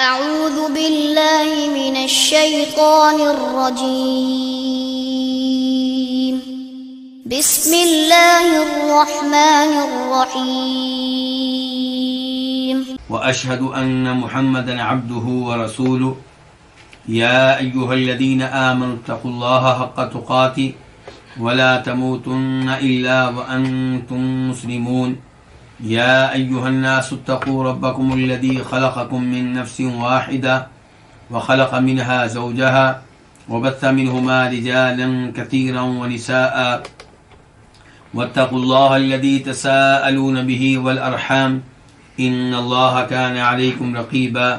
أعوذ بالله من الشيطان الرجيم بسم الله الرحمن الرحيم وأشهد أن محمدا عبده ورسوله يا أيها الذين آمنوا اتقوا الله حق تقاته ولا تموتن إلا وأنتم مسلمون يا أيها الناس اتقوا ربكم الذي خلقكم من نفس واحدة وخلق منها زوجها وبث منهما رجالا كثيرا ونساء واتقوا الله الذي تساءلون به والأرحام إن الله كان عليكم رقيبا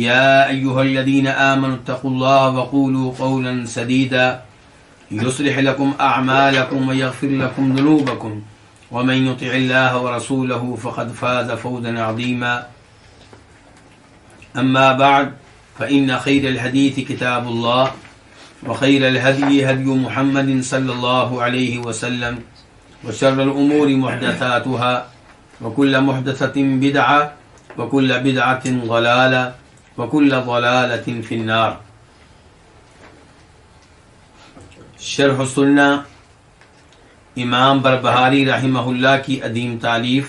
يا أيها الذين آمنوا اتقوا الله وقولوا قولا سديدا يصلح لكم أعمالكم ويغفر لكم ذنوبكم ومن يطع الله ورسوله فقد فاز فوزا عظيما أما بعد فإن خير الحديث كتاب الله وخير الهدي هدي محمد صلى الله عليه وسلم وشر الأمور محدثاتها وكل محدثة بدعة وكل بدعة ضلالة وكل ضلالة في النار. شرح السنہ امام بربہاری رحمہ اللہ کی عظیم تالیف،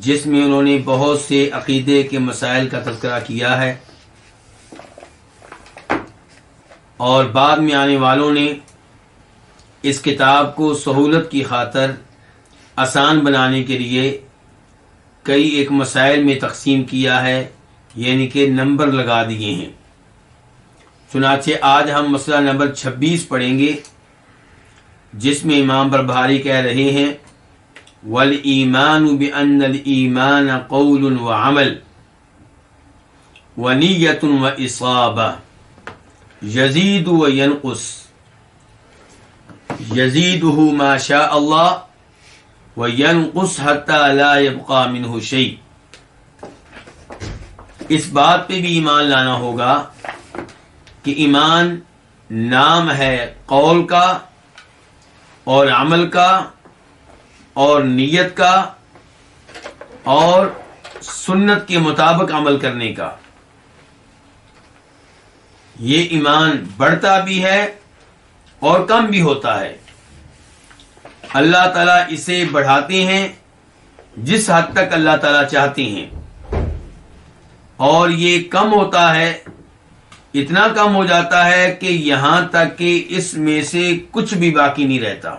جس میں انہوں نے بہت سے عقیدے کے مسائل کا تذکرہ کیا ہے، اور بعد میں آنے والوں نے اس کتاب کو سہولت کی خاطر آسان بنانے کے لیے کئی ایک مسائل میں تقسیم کیا ہے، یعنی کہ نمبر لگا دیے ہیں۔ چنانچہ آج ہم مسئلہ نمبر 26 پڑھیں گے، جس میں امام بربہاری کہہ رہے ہیں وَالْإِيمَانُ بِأَنَّ الْإِيمَانَ قَوْلٌ وَعَمَلٌ وَنِيَّةٌ وَإِصَابَةٌ يَزِيدُ وَيَنْقُصُ يَزِيدُهُ مَا شَاءَ اللَّهُ وَيَنْقُصُ حَتَّى لَا يَبْقَى مِنْهُ شَيْءٌ۔ اس بات پہ بھی ایمان لانا ہوگا کہ ایمان نام ہے قول کا اور عمل کا اور نیت کا اور سنت کے مطابق عمل کرنے کا۔ یہ ایمان بڑھتا بھی ہے اور کم بھی ہوتا ہے۔ اللہ تعالیٰ اسے بڑھاتے ہیں جس حد تک اللہ تعالیٰ چاہتے ہیں، اور یہ کم ہوتا ہے، اتنا کم ہو جاتا ہے کہ یہاں تک کہ اس میں سے کچھ بھی باقی نہیں رہتا۔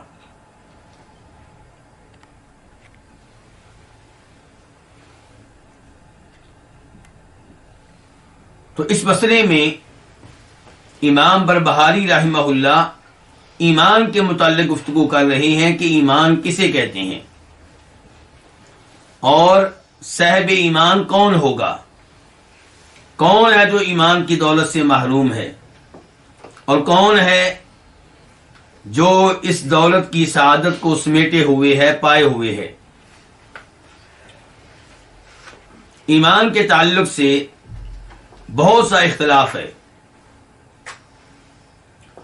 تو اس مسئلے میں امام بربہاری رحمہ اللہ ایمان کے متعلق گفتگو کر رہے ہیں کہ ایمان کسے کہتے ہیں، اور صاحب ایمان کون ہوگا، کون ہے جو ایمان کی دولت سے محروم ہے، اور کون ہے جو اس دولت کی سعادت کو سمیٹے ہوئے ہے، پائے ہوئے ہے۔ ایمان کے تعلق سے بہت سا اختلاف ہے،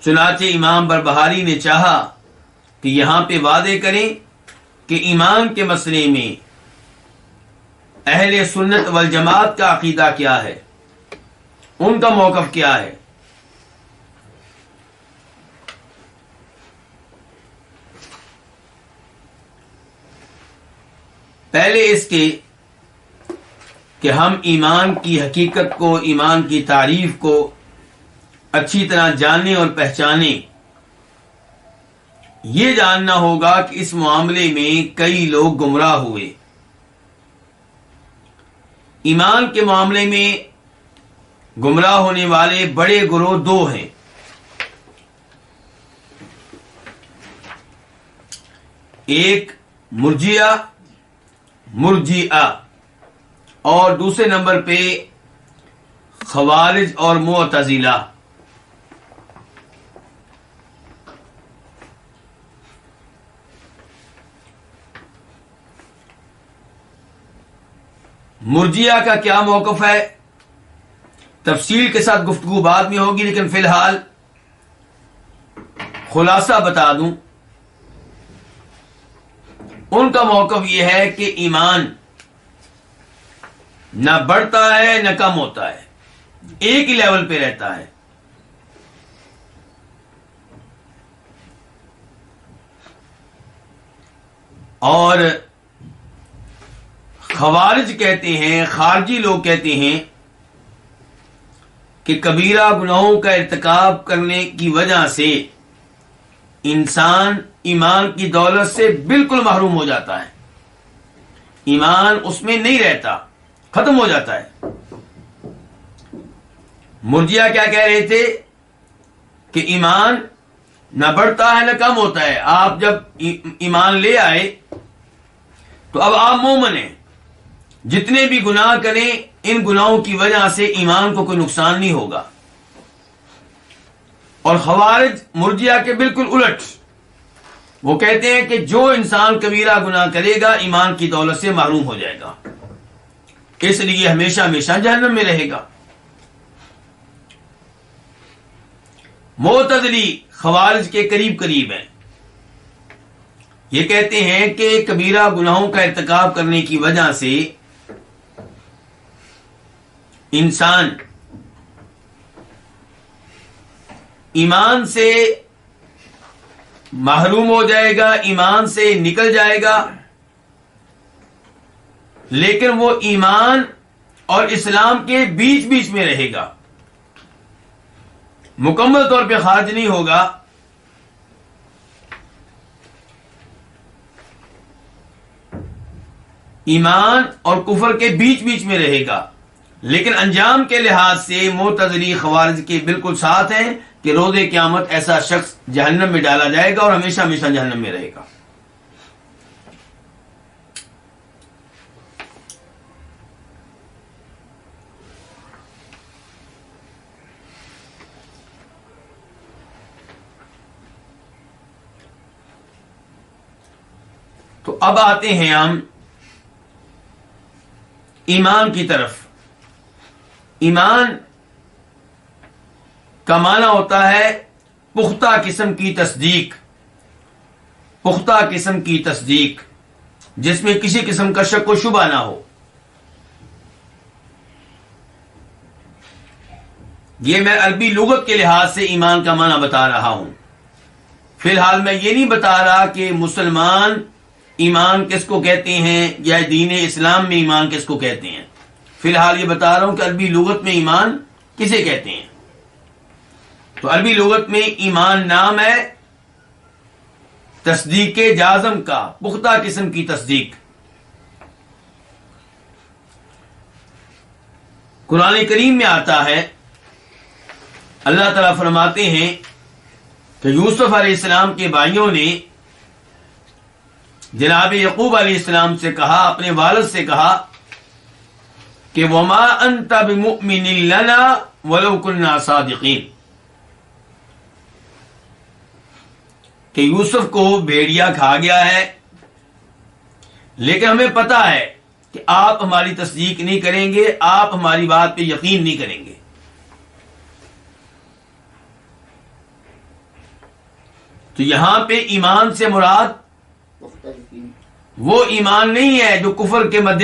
چنانچہ امام بربہاری نے چاہا کہ یہاں پہ وعدے کریں کہ ایمان کے مسئلے میں اہل سنت والجماعت کا عقیدہ کیا ہے، ان کا موقف کیا ہے۔ پہلے اس کے کہ ہم ایمان کی حقیقت کو، ایمان کی تعریف کو اچھی طرح جانیں اور پہچانیں، یہ جاننا ہوگا کہ اس معاملے میں کئی لوگ گمراہ ہوئے۔ ایمان کے معاملے میں گمراہ ہونے والے بڑے گروہ دو ہیں۔ ایک مرجئہ اور دوسرے نمبر پہ خوارج اور معتزلہ۔ مرجئہ کا کیا موقف ہے، تفصیل کے ساتھ گفتگو بعد میں ہوگی، لیکن فی الحال خلاصہ بتا دوں۔ ان کا موقف یہ ہے کہ ایمان نہ بڑھتا ہے نہ کم ہوتا ہے، ایک ہی لیول پہ رہتا ہے۔ اور خوارج کہتے ہیں، خارجی لوگ کہتے ہیں کہ کبیرہ گناہوں کا ارتکاب کرنے کی وجہ سے انسان ایمان کی دولت سے بالکل محروم ہو جاتا ہے، ایمان اس میں نہیں رہتا، ختم ہو جاتا ہے۔ مرجیہ کیا کہہ رہے تھے کہ ایمان نہ بڑھتا ہے نہ کم ہوتا ہے، آپ جب ایمان لے آئے تو اب آپ مومن ہیں، جتنے بھی گناہ کریں ان گناہوں کی وجہ سے ایمان کو کوئی نقصان نہیں ہوگا۔ اور خوارج مرجیہ کے بالکل الٹ، وہ کہتے ہیں کہ جو انسان کبیرہ گناہ کرے گا ایمان کی دولت سے محروم ہو جائے گا، اس لیے ہمیشہ ہمیشہ جہنم میں رہے گا۔ معتزلی خوارج کے قریب قریب ہیں، یہ کہتے ہیں کہ کبیرہ گناہوں کا ارتکاب کرنے کی وجہ سے انسان ایمان سے محروم ہو جائے گا، ایمان سے نکل جائے گا، لیکن وہ ایمان اور اسلام کے بیچ بیچ میں رہے گا، مکمل طور پہ خارج نہیں ہوگا۔ ایمان اور کفر کے بیچ بیچ میں رہے گا، لیکن انجام کے لحاظ سے معتزلی خوارج کے بالکل ساتھ ہیں کہ روز قیامت ایسا شخص جہنم میں ڈالا جائے گا اور ہمیشہ ہمیشہ جہنم میں رہے گا۔ تو اب آتے ہیں ہم ایمان کی طرف۔ ایمان کا معنی ہوتا ہے پختہ قسم کی تصدیق، پختہ قسم کی تصدیق جس میں کسی قسم کا شک و شبہ نہ ہو۔ یہ میں عربی لغت کے لحاظ سے ایمان کا معنی بتا رہا ہوں، فی الحال میں یہ نہیں بتا رہا کہ مسلمان ایمان کس کو کہتے ہیں یا دین اسلام میں ایمان کس کو کہتے ہیں، فی الحال یہ بتا رہا ہوں کہ عربی لغت میں ایمان کسے کہتے ہیں۔ تو عربی لغت میں ایمان نام ہے تصدیق جازم کا، پختہ قسم کی تصدیق۔ قرآن کریم میں آتا ہے، اللہ تعالیٰ فرماتے ہیں کہ یوسف علیہ السلام کے بھائیوں نے جناب یعقوب علیہ السلام سے کہا، اپنے والد سے کہا کہ وما انت بمؤمن لنا ولو كنا صادقین، کہ یوسف کو بھیڑیا کھا گیا ہے لیکن ہمیں پتا ہے کہ آپ ہماری تصدیق نہیں کریں گے، آپ ہماری بات پہ یقین نہیں کریں گے۔ تو یہاں پہ ایمان سے مراد وہ ایمان نہیں ہے جو کفر کے مد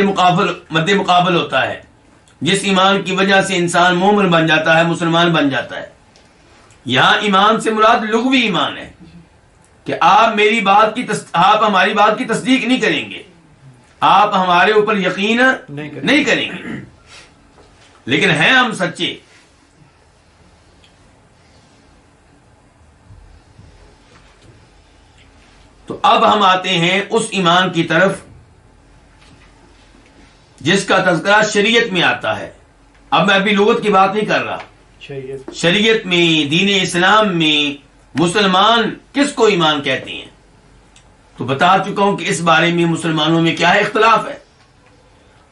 مقابل ہوتا ہے، جس ایمان کی وجہ سے انسان مومن بن جاتا ہے، مسلمان بن جاتا ہے۔ یہاں ایمان سے مراد لغوی ایمان ہے کہ آپ آپ ہماری بات کی تصدیق نہیں کریں گے، آپ ہمارے اوپر یقین نہیں کریں گے، لیکن ہیں ہم سچے۔ تو اب ہم آتے ہیں اس ایمان کی طرف جس کا تذکرہ شریعت میں آتا ہے۔ اب میں ابھی لغت کی بات نہیں کر رہا، شریعت میں، دین اسلام میں مسلمان کس کو ایمان کہتے ہیں، تو بتا چکا ہوں کہ اس بارے میں مسلمانوں میں کیا ہے، اختلاف ہے۔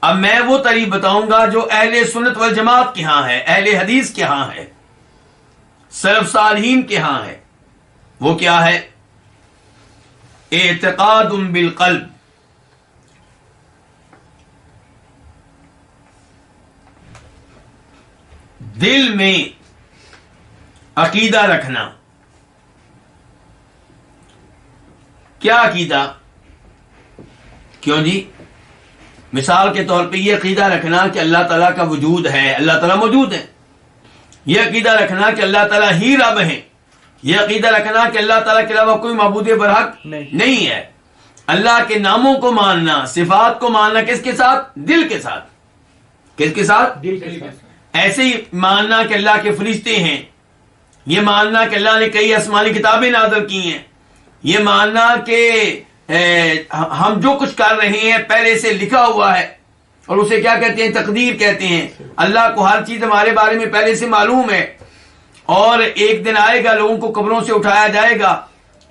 اب میں وہ تعریف بتاؤں گا جو اہل سنت والجماعت کے ہاں ہے، اہل حدیث کے ہاں ہے، سلف صالحین کے ہاں ہے۔ وہ کیا ہے؟ اعتقاد بالقلب، دل میں عقیدہ رکھنا۔ کیا عقیدہ؟ کیوں جی؟ مثال کے طور پہ یہ عقیدہ رکھنا کہ اللہ تعالیٰ کا وجود ہے، اللہ تعالیٰ موجود ہے، یہ عقیدہ رکھنا کہ اللہ تعالیٰ ہی رب ہیں، یہ عقیدہ رکھنا کہ اللہ تعالیٰ کے علاوہ کوئی معبود برحق نہیں ہے، اللہ کے ناموں کو ماننا، صفات کو ماننا، کس کے ساتھ؟ دل کے ساتھ. کس کے ساتھ؟ دل کے ساتھ. ایسے ہی ماننا کہ اللہ کے فرشتے ہیں، یہ ماننا کہ اللہ نے کئی آسمانی کتابیں نازل کی ہیں، یہ ماننا کہ ہم جو کچھ کر رہے ہیں پہلے سے لکھا ہوا ہے، اور اسے کیا کہتے ہیں؟ تقدیر کہتے ہیں. اللہ کو ہر چیز ہمارے بارے میں پہلے سے معلوم ہے، اور ایک دن آئے گا لوگوں کو قبروں سے اٹھایا جائے گا،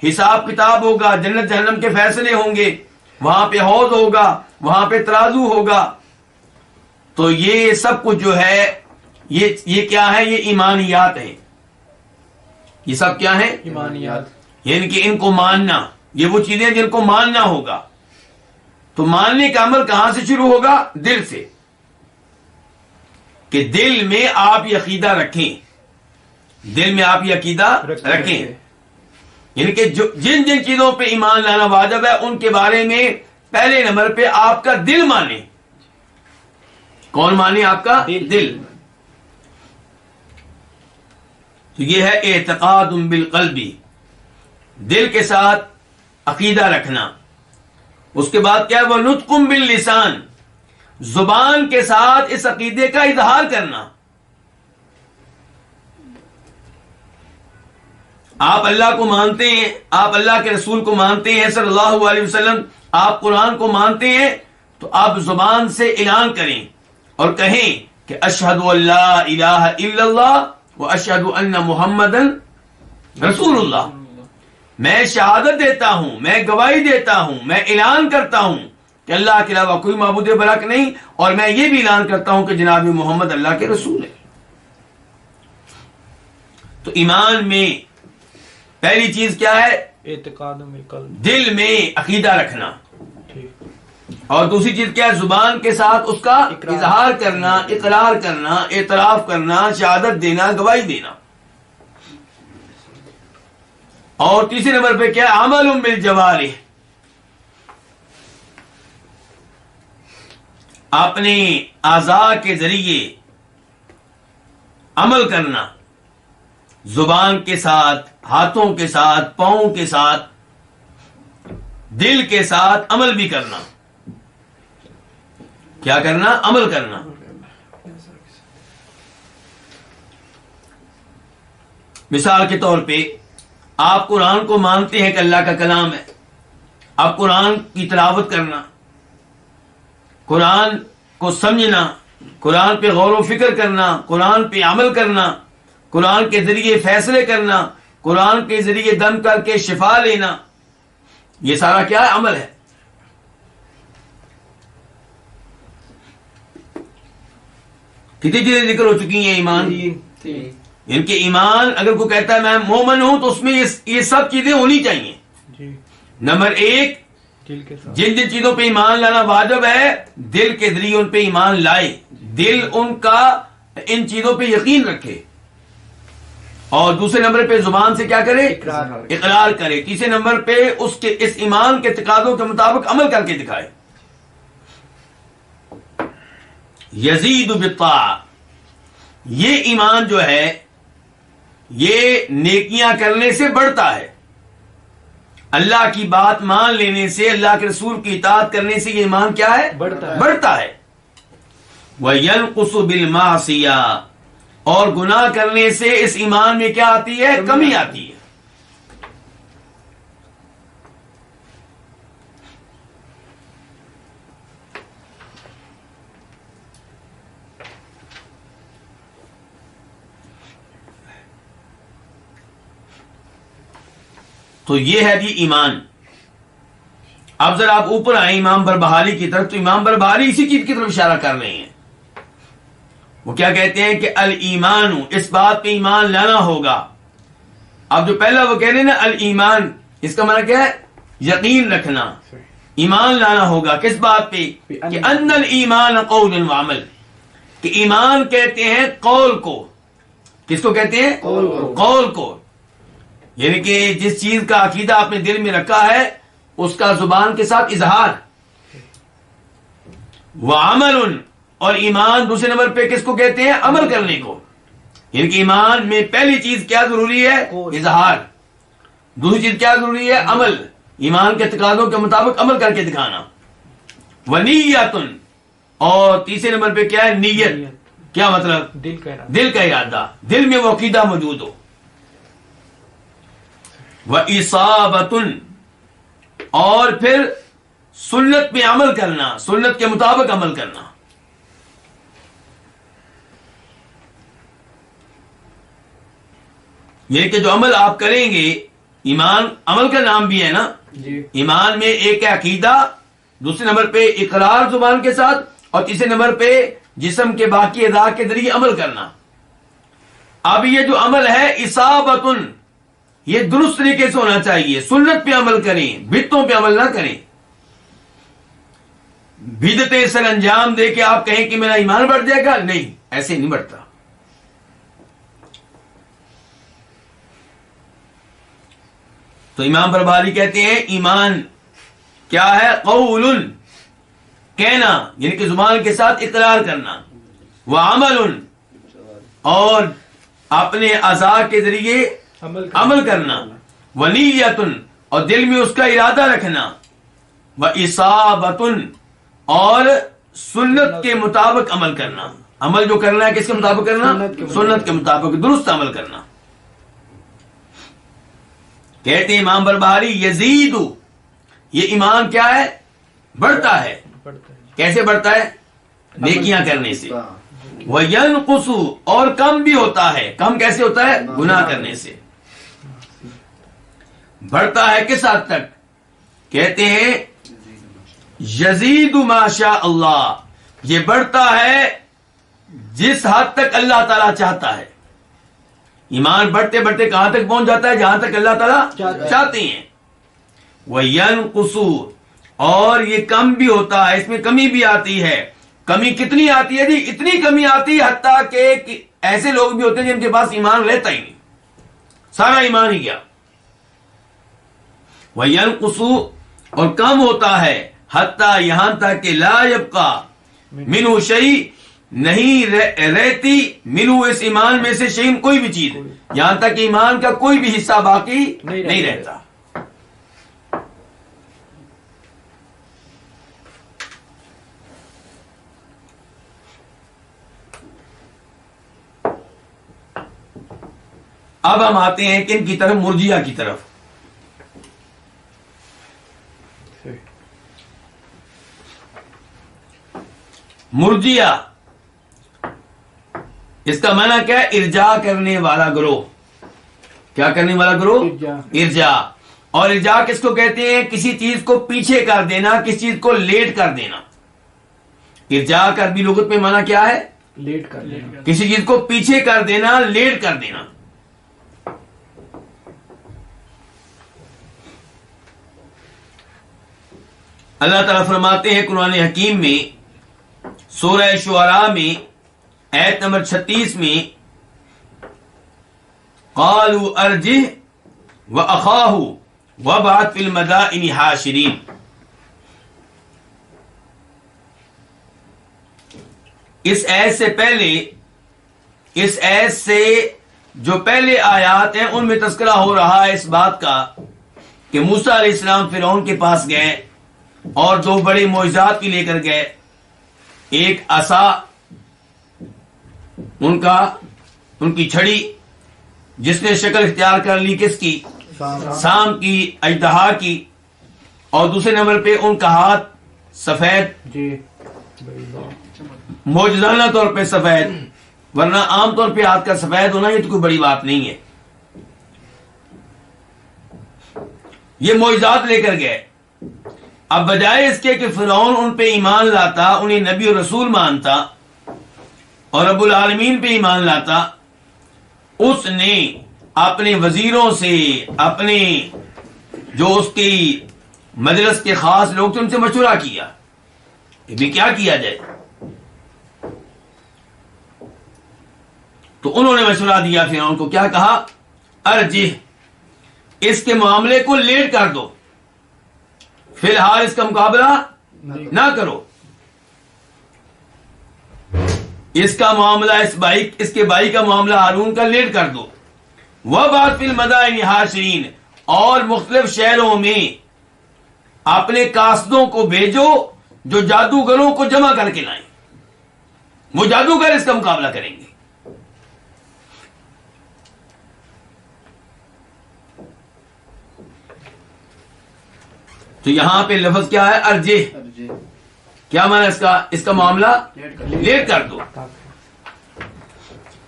حساب کتاب ہوگا، جنت جہنم کے فیصلے ہوں گے، وہاں پہ حوض ہوگا، وہاں پہ ترازو ہوگا. تو یہ سب کچھ جو ہے یہ کیا ہے؟ یہ ایمانیات ہیں. یہ سب کیا ہیں؟ ایمانیات. یعنی کہ ان کو ماننا، یہ وہ چیزیں جن کو ماننا ہوگا. تو ماننے کا عمل کہاں سے شروع ہوگا؟ دل سے. کہ دل میں آپ یہ عقیدہ رکھیں، دل میں آپ یہ عقیدہ رکھیں. یعنی کہ جن جن چیزوں پہ ایمان لانا واجب ہے ان کے بارے میں پہلے نمبر پہ آپ کا دل مانے. کون مانے؟ آپ کا دل. تو یہ ہے اعتقاد بالقلب، دل کے ساتھ عقیدہ رکھنا. اس کے بعد کیا ہے؟ وہ نطق باللسان، زبان کے ساتھ اس عقیدے کا اظہار کرنا. آپ اللہ کو مانتے ہیں، آپ اللہ کے رسول کو مانتے ہیں صلی اللہ علیہ وسلم، آپ قرآن کو مانتے ہیں، تو آپ زبان سے اعلان کریں اور کہیں کہ اشہد ان لا الہ الا اللہ و اشہد ان محمدن رسول اللہ. میں شہادت دیتا ہوں، میں گواہی دیتا ہوں، میں اعلان کرتا ہوں کہ اللہ کے علاوہ کوئی معبود برحق نہیں، اور میں یہ بھی اعلان کرتا ہوں کہ جناب محمد اللہ کے رسول ہے. تو ایمان میں پہلی چیز کیا ہے؟ اعتقاد بالقلب، دل میں عقیدہ رکھنا. ٹھیک. اور دوسری چیز کیا ہے؟ زبان کے ساتھ اس کا اظہار کرنا، اقرار کرنا، اعتراف کرنا، شہادت دینا، گواہی دینا. اور تیسرے نمبر پہ کیا ہے؟ عمل بالجوارح، اپنے اعضاء کے ذریعے عمل کرنا، زبان کے ساتھ، ہاتھوں کے ساتھ، پاؤں کے ساتھ، دل کے ساتھ عمل بھی کرنا. کیا کرنا؟ عمل کرنا. مثال کے طور پہ آپ قرآن کو مانتے ہیں کہ اللہ کا کلام ہے، آپ قرآن کی تلاوت کرنا، قرآن کو سمجھنا، قرآن پہ غور و فکر کرنا، قرآن پہ عمل کرنا، قرآن کے ذریعے فیصلے کرنا، قرآن کے ذریعے دم کر کے شفا لینا، یہ سارا کیا ہے؟ عمل ہے. کتنی چیزیں ذکر ہو چکی ہیں ایمان؟ ان کے ایمان اگر کوئی کہتا ہے میں مومن ہوں تو اس میں یہ سب چیزیں ہونی چاہیے. نمبر ایک، دل کے ساتھ جن جن چیزوں پہ ایمان لانا واجب ہے دل کے ذریعے ان پہ ایمان لائے، دل ان کا ان چیزوں پہ یقین رکھے. اور دوسرے نمبر پہ زبان سے کیا کرے؟ اقرار کرے. تیسرے نمبر پہ اس ایمان کے تقاضوں کے مطابق عمل کر کے دکھائے. یزید بالطاعہ، یہ ایمان جو ہے یہ نیکیاں کرنے سے بڑھتا ہے. اللہ کی بات مان لینے سے، اللہ کے رسول کی اطاعت کرنے سے یہ ایمان کیا ہے؟ بڑھتا ہے. وَيَنْقُصُ بِالْمَعْصِيَةِ، اور گناہ کرنے سے اس ایمان میں کیا آتی ہے؟ کمی آتی ہے. تو یہ ہے جی ایمان. اب ذرا آپ اوپر آئیں امام بربہاری کی طرف، تو امام بربہاری اسی چیز کی طرف اشارہ کر رہے ہیں. وہ کیا کہتے ہیں کہ الایمان، اس بات پہ ایمان لانا ہوگا. اب جو پہلا وہ کہہ رہے ہیں نا الایمان، اس کا معنی کیا ہے؟ یقین رکھنا، ایمان لانا ہوگا. کس بات پہ؟ کہ ان الایمان قول و عمل، کہ ایمان کہتے ہیں قول کو. کس کو کہتے ہیں؟ قول کو. یعنی کہ جس چیز کا عقیدہ آپ نے دل میں رکھا ہے اس کا زبان کے ساتھ اظہار. وعمل، اور ایمان دوسرے نمبر پہ کس کو کہتے ہیں؟ عمل کرنے کو. یعنی کہ ایمان میں پہلی چیز کیا ضروری ہے؟ اظہار. دوسری چیز کیا ضروری ہے؟ عمل. ایمان کے تقاضوں کے مطابق عمل کر کے دکھانا. ونیت، اور تیسرے نمبر پہ کیا ہے؟ نیت. کیا مطلب؟ دل کا ارادہ. دل کا ارادہ، دل میں وہ عقیدہ موجود ہو. وَإِصَابَةٌ، اور پھر سنت پہ عمل کرنا، سنت کے مطابق عمل کرنا. یہ کہ جو عمل آپ کریں گے، ایمان عمل کا نام بھی ہے نا. جی. ایمان میں ایک ہے عقیدہ، دوسرے نمبر پہ اقرار زبان کے ساتھ، اور تیسرے نمبر پہ جسم کے باقی اعضاء کے ذریعے عمل کرنا. اب یہ جو عمل ہے اصابتن، یہ درست طریقے سے ہونا چاہیے. سنت پہ عمل کریں، بدعتوں پہ عمل نہ کریں. بدعتیں سر انجام دے کے آپ کہیں کہ میرا ایمان بڑھ جائے گا، نہیں، ایسے نہیں بڑھتا. تو امام بربہاری کہتے ہیں ایمان کیا ہے؟ قول، کہنا، یعنی کہ زبان کے ساتھ اقرار کرنا. وعمل، اور اپنے اعضاء کے ذریعے عمل کرنا. ونیت، اور دل میں اس کا ارادہ رکھنا. واصابۃ، اور سنت کے مطابق عمل کرنا. عمل جو کرنا ہے کس کے مطابق کرنا؟ سنت کے مطابق درست عمل کرنا. کہتے ہیں امام بربہاری یزید، یہ ایمان کیا ہے؟ بڑھتا ہے. کیسے بڑھتا ہے؟ نیکیاں کرنے سے. وینقص، اور کم بھی ہوتا ہے. کم کیسے ہوتا ہے؟ گناہ کرنے سے. بڑھتا ہے کس حد تک؟ کہتے ہیں یزید ما شاء اللہ، یہ بڑھتا ہے جس حد تک اللہ تعالیٰ چاہتا ہے. ایمان بڑھتے بڑھتے کہاں تک پہنچ جاتا ہے؟ جہاں تک اللہ تعالیٰ چاہتے ہیں. وَيَنْقُصُ، اور یہ کم بھی ہوتا ہے، اس میں کمی بھی آتی ہے. کمی کتنی آتی ہے جی؟ اتنی کمی آتی ہے حتیٰ کہ ایسے لوگ بھی ہوتے ہیں جن کے پاس ایمان رہتا ہی نہیں، سارا ایمان ہی گیا. وَيَنْقُصُ، اور کم ہوتا ہے، حتیٰ یہاں تک کہ لا يَبْقَى مِنْهُ شَيْءٌ، نہیں رہتی منو، اس ایمان میں سے شیء، کوئی بھی چیز، یہاں تک ایمان کا کوئی بھی حصہ باقی نہیں رہتا. اب ہم آتے ہیں کن کی طرف؟ مرجیہ کی طرف. مرجیہ، اس کا معنی کیا ہے؟ ارجاء کرنے والا گروہ. کیا کرنے والا گروہ؟ ارجاء. اور ارجاء کس کو کہتے ہیں؟ کسی چیز کو پیچھے کر دینا، کسی چیز کو لیٹ کر دینا. ارجاء کا عربی لغت میں معنی کیا ہے؟ لیٹ کر لینا. کسی چیز کو پیچھے کر دینا، لیٹ کر دینا. اللہ تعالیٰ فرماتے ہیں قرآن حکیم میں سورہ شعراء میں آیت نمبر 36 میں، قالوا ارجہ واخاہ وابعث فی المدائن حاشرین. اس آیت سے پہلے، اس آیت سے جو پہلے آیات ہیں ان میں تذکرہ ہو رہا ہے اس بات کا کہ موسیٰ علیہ السلام فرعون کے پاس گئے اور دو بڑے معجزات کی لے کر گئے. ایک عصا، ان کی چھڑی جس نے شکل اختیار کر لی کس کی؟ سام کی، اژدہا کی. اور دوسرے نمبر پہ ان کا ہاتھ سفید، معجزانہ طور پہ سفید، ورنہ عام طور پہ ہاتھ کا سفید ہونا یہ تو کوئی بڑی بات نہیں ہے. یہ معجزات لے کر گئے. اب بجائے اس کے کہ فرعون ان پہ ایمان لاتا، انہیں نبی اور رسول مانتا اور رب العالمین پہ ایمان لاتا، اس نے اپنے وزیروں سے، اپنے جو اس کی مجلس کے خاص لوگ تھے ان سے مشورہ کیا کہ بھی کیا کیا جائے. تو انہوں نے مشورہ دیا فرعون کو. کیا کہا؟ ارجہ، اس کے معاملے کو لیٹ کر دو، فی الحال اس کا مقابلہ نہ کرو. اس کا معاملہ اس کے بھائی کا معاملہ ہارون کا لیٹ کر دو. وَبْعَثْ فِي الْمَدَائِنِ حَاشِرِينَ، اور مختلف شہروں میں اپنے قاصدوں کو بھیجو جو جادوگروں کو جمع کر کے لائیں. وہ جادوگر اس کا مقابلہ کریں گے. تو یہاں پہ لفظ کیا ہے؟ ارجے. کیا معنی اس کا معاملہ لیٹ کر دو.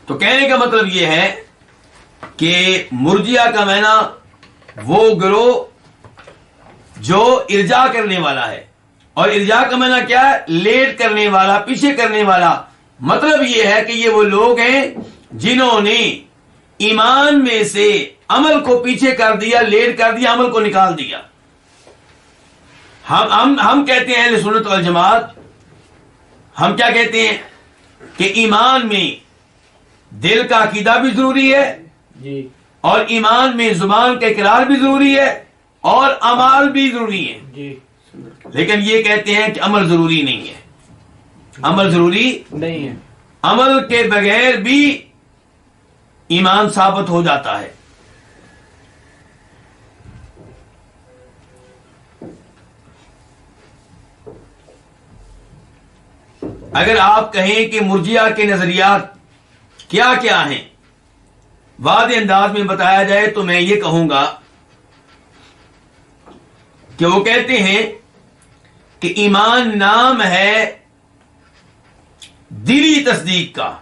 تو کہنے کا مطلب یہ ہے کہ مرجیہ کا معنی وہ گروہ جو ارجاء کرنے والا ہے، اور ارجاء کا معنی کیا ہے؟ لیٹ کرنے والا، پیچھے کرنے والا. مطلب یہ ہے کہ یہ وہ لوگ ہیں جنہوں نے ایمان میں سے عمل کو پیچھے کر دیا، لیٹ کر دیا، عمل کو نکال دیا. ہم کہتے ہیں اہل سنت والجماعت، ہم کیا کہتے ہیں کہ ایمان میں دل کا عقیدہ بھی ضروری ہے، جی، اور ایمان میں زبان کا اقرار بھی ضروری ہے، اور اعمال بھی ضروری ہے. جی، لیکن یہ کہتے ہیں کہ عمل ضروری نہیں ہے. عمل ضروری نہیں ہے. عمل کے بغیر بھی ایمان ثابت ہو جاتا ہے. اگر آپ کہیں کہ مرجیہ کے نظریات کیا کیا ہیں، واضح انداز میں بتایا جائے تو میں یہ کہوں گا کہ وہ کہتے ہیں کہ ایمان نام ہے دلی تصدیق کا.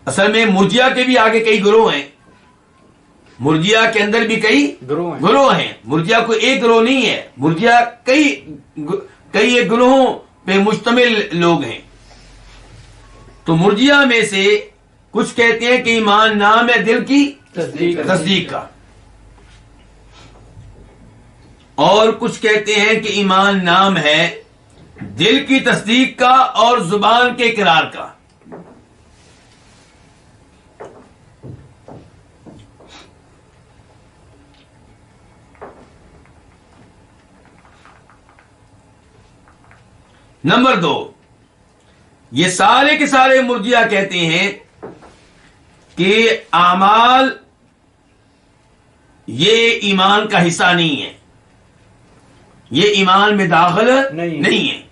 اصل میں مرجیہ کے بھی آگے کئی گروہ ہیں، مرجیہ کے اندر بھی کئی گروہ ہیں. مرجیہ کوئی ایک گروہ نہیں ہے، مرجیہ کئی گروہوں پہ مشتمل لوگ ہیں. تو مرجیہ میں سے کچھ کہتے ہیں کہ ایمان نام ہے دل کی تصدیق کا، اور کچھ کہتے ہیں کہ ایمان نام ہے دل کی تصدیق کا اور زبان کے اقرار کا. نمبر 2، یہ سارے کے سارے مرجیہ کہتے ہیں کہ اعمال یہ ایمان کا حصہ نہیں ہے، یہ ایمان میں داخل نہیں ہے.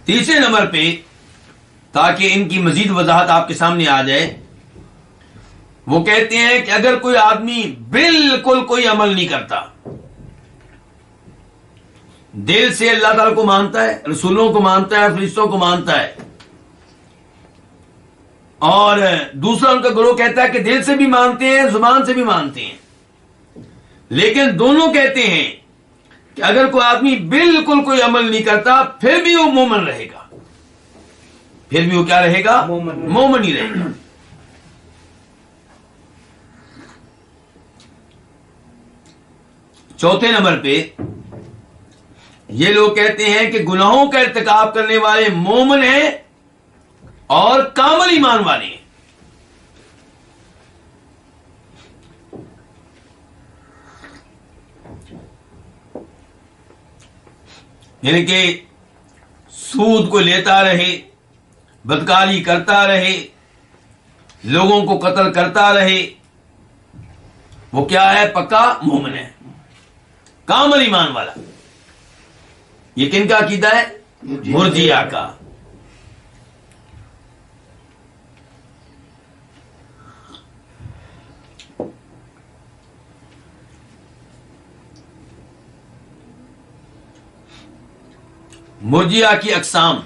تیسرے نمبر پہ، تاکہ ان کی مزید وضاحت آپ کے سامنے آ جائے، وہ کہتے ہیں کہ اگر کوئی آدمی بالکل کوئی عمل نہیں کرتا، دل سے اللہ تعالیٰ کو مانتا ہے، رسولوں کو مانتا ہے، فرشتوں کو مانتا ہے، اور دوسرا ان کا گروہ کہتا ہے کہ دل سے بھی مانتے ہیں، زبان سے بھی مانتے ہیں، لیکن دونوں کہتے ہیں کہ اگر کوئی آدمی بالکل کوئی عمل نہیں کرتا پھر بھی وہ مومن رہے گا، پھر بھی وہ کیا رہے گا؟ مومن ہی رہے گا. چوتھے نمبر پہ یہ لوگ کہتے ہیں کہ گناہوں کا ارتکاب کرنے والے مومن ہیں اور کامل ایمان والے ہیں. یعنی کہ سود کو لیتا رہے، بدکاری کرتا رہے، لوگوں کو قتل کرتا رہے، وہ کیا ہے؟ پکا مومن ہے، کامل ایمان والا. یہ کن کا عقیدہ ہے؟ مرجیہ کا. مرجیہ کی اقسام.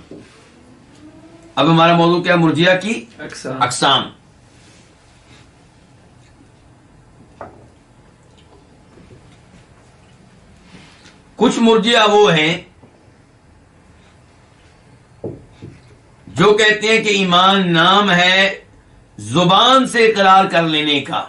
اب ہمارا موضوع کیا؟ مرجیہ کی اقسام. کچھ مرجیہ وہ ہیں جو کہتے ہیں کہ ایمان نام ہے زبان سے اقرار کر لینے کا،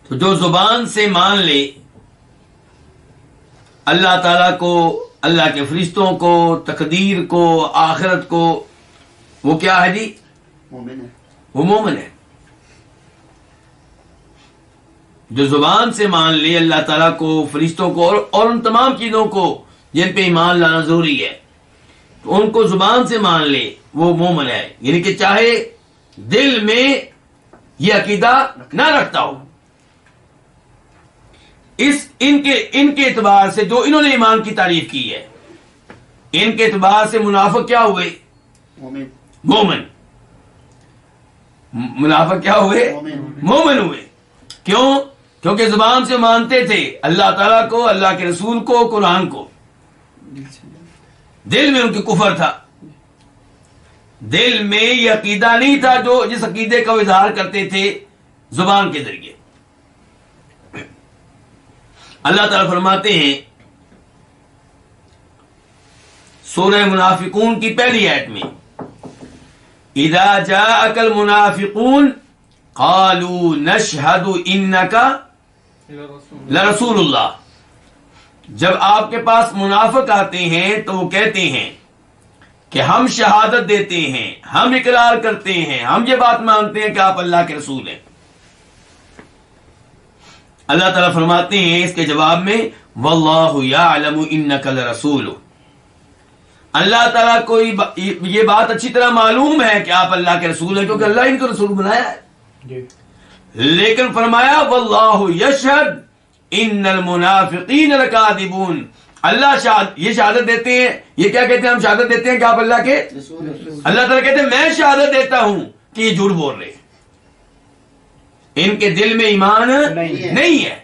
تو جو زبان سے مان لے اللہ تعالیٰ کو، اللہ کے فرشتوں کو، تقدیر کو، آخرت کو، وہ کیا ہے جی؟ مومن ہے. وہ مومن ہے. جو زبان سے مان لے اللہ تعالیٰ کو، فرشتوں کو اور ان تمام چیزوں کو جن پہ ایمان لانا ضروری ہے، تو ان کو زبان سے مان لے، وہ مومن ہے. یعنی کہ چاہے دل میں یہ عقیدہ نہ رکھتا ہو. ان کے اعتبار سے جو انہوں نے ایمان کی تعریف کی ہے، ان کے اعتبار سے منافق کیا ہوئے؟ مومن. منافق کیا ہوئے؟ مومن ہوئے. کیوں؟ کیونکہ زبان سے مانتے تھے اللہ تعالیٰ کو، اللہ کے رسول کو، قرآن کو. دل میں ان کی کفر تھا، دل میں یہ عقیدہ نہیں تھا جو جس عقیدے کا اظہار کرتے تھے زبان کے ذریعے. اللہ تعالیٰ فرماتے ہیں سورہ منافقون کی پہلی آیت میں، اذا جاءك المنافقون قالوا نشهد انك لرسول اللہ. جب آپ کے پاس منافق آتے ہیں تو وہ کہتے ہیں کہ ہم شہادت دیتے ہیں، ہم اقرار کرتے ہیں، ہم یہ بات مانتے ہیں کہ آپ اللہ کے رسول ہیں. اللہ تعالیٰ فرماتے ہیں اس کے جواب میں، واللہ یعلم انک لرسول. اللہ تعالیٰ کو یہ بات اچھی طرح معلوم ہے کہ آپ اللہ کے رسول ہیں، کیونکہ اللہ ان کو رسول بنایا ہے. لیکن فرمایا واللہ یشہد ان المنافقین لکاذبون. اللہ یہ شہادت دیتے ہیں، یہ کیا کہتے ہیں؟ ہم شہادت دیتے ہیں کہ آپ اللہ کے. اللہ تعالیٰ کہتے ہیں میں شہادت دیتا ہوں کہ یہ جھوٹ بول رہے ہیں. ان کے دل میں ایمان نہیں ہے.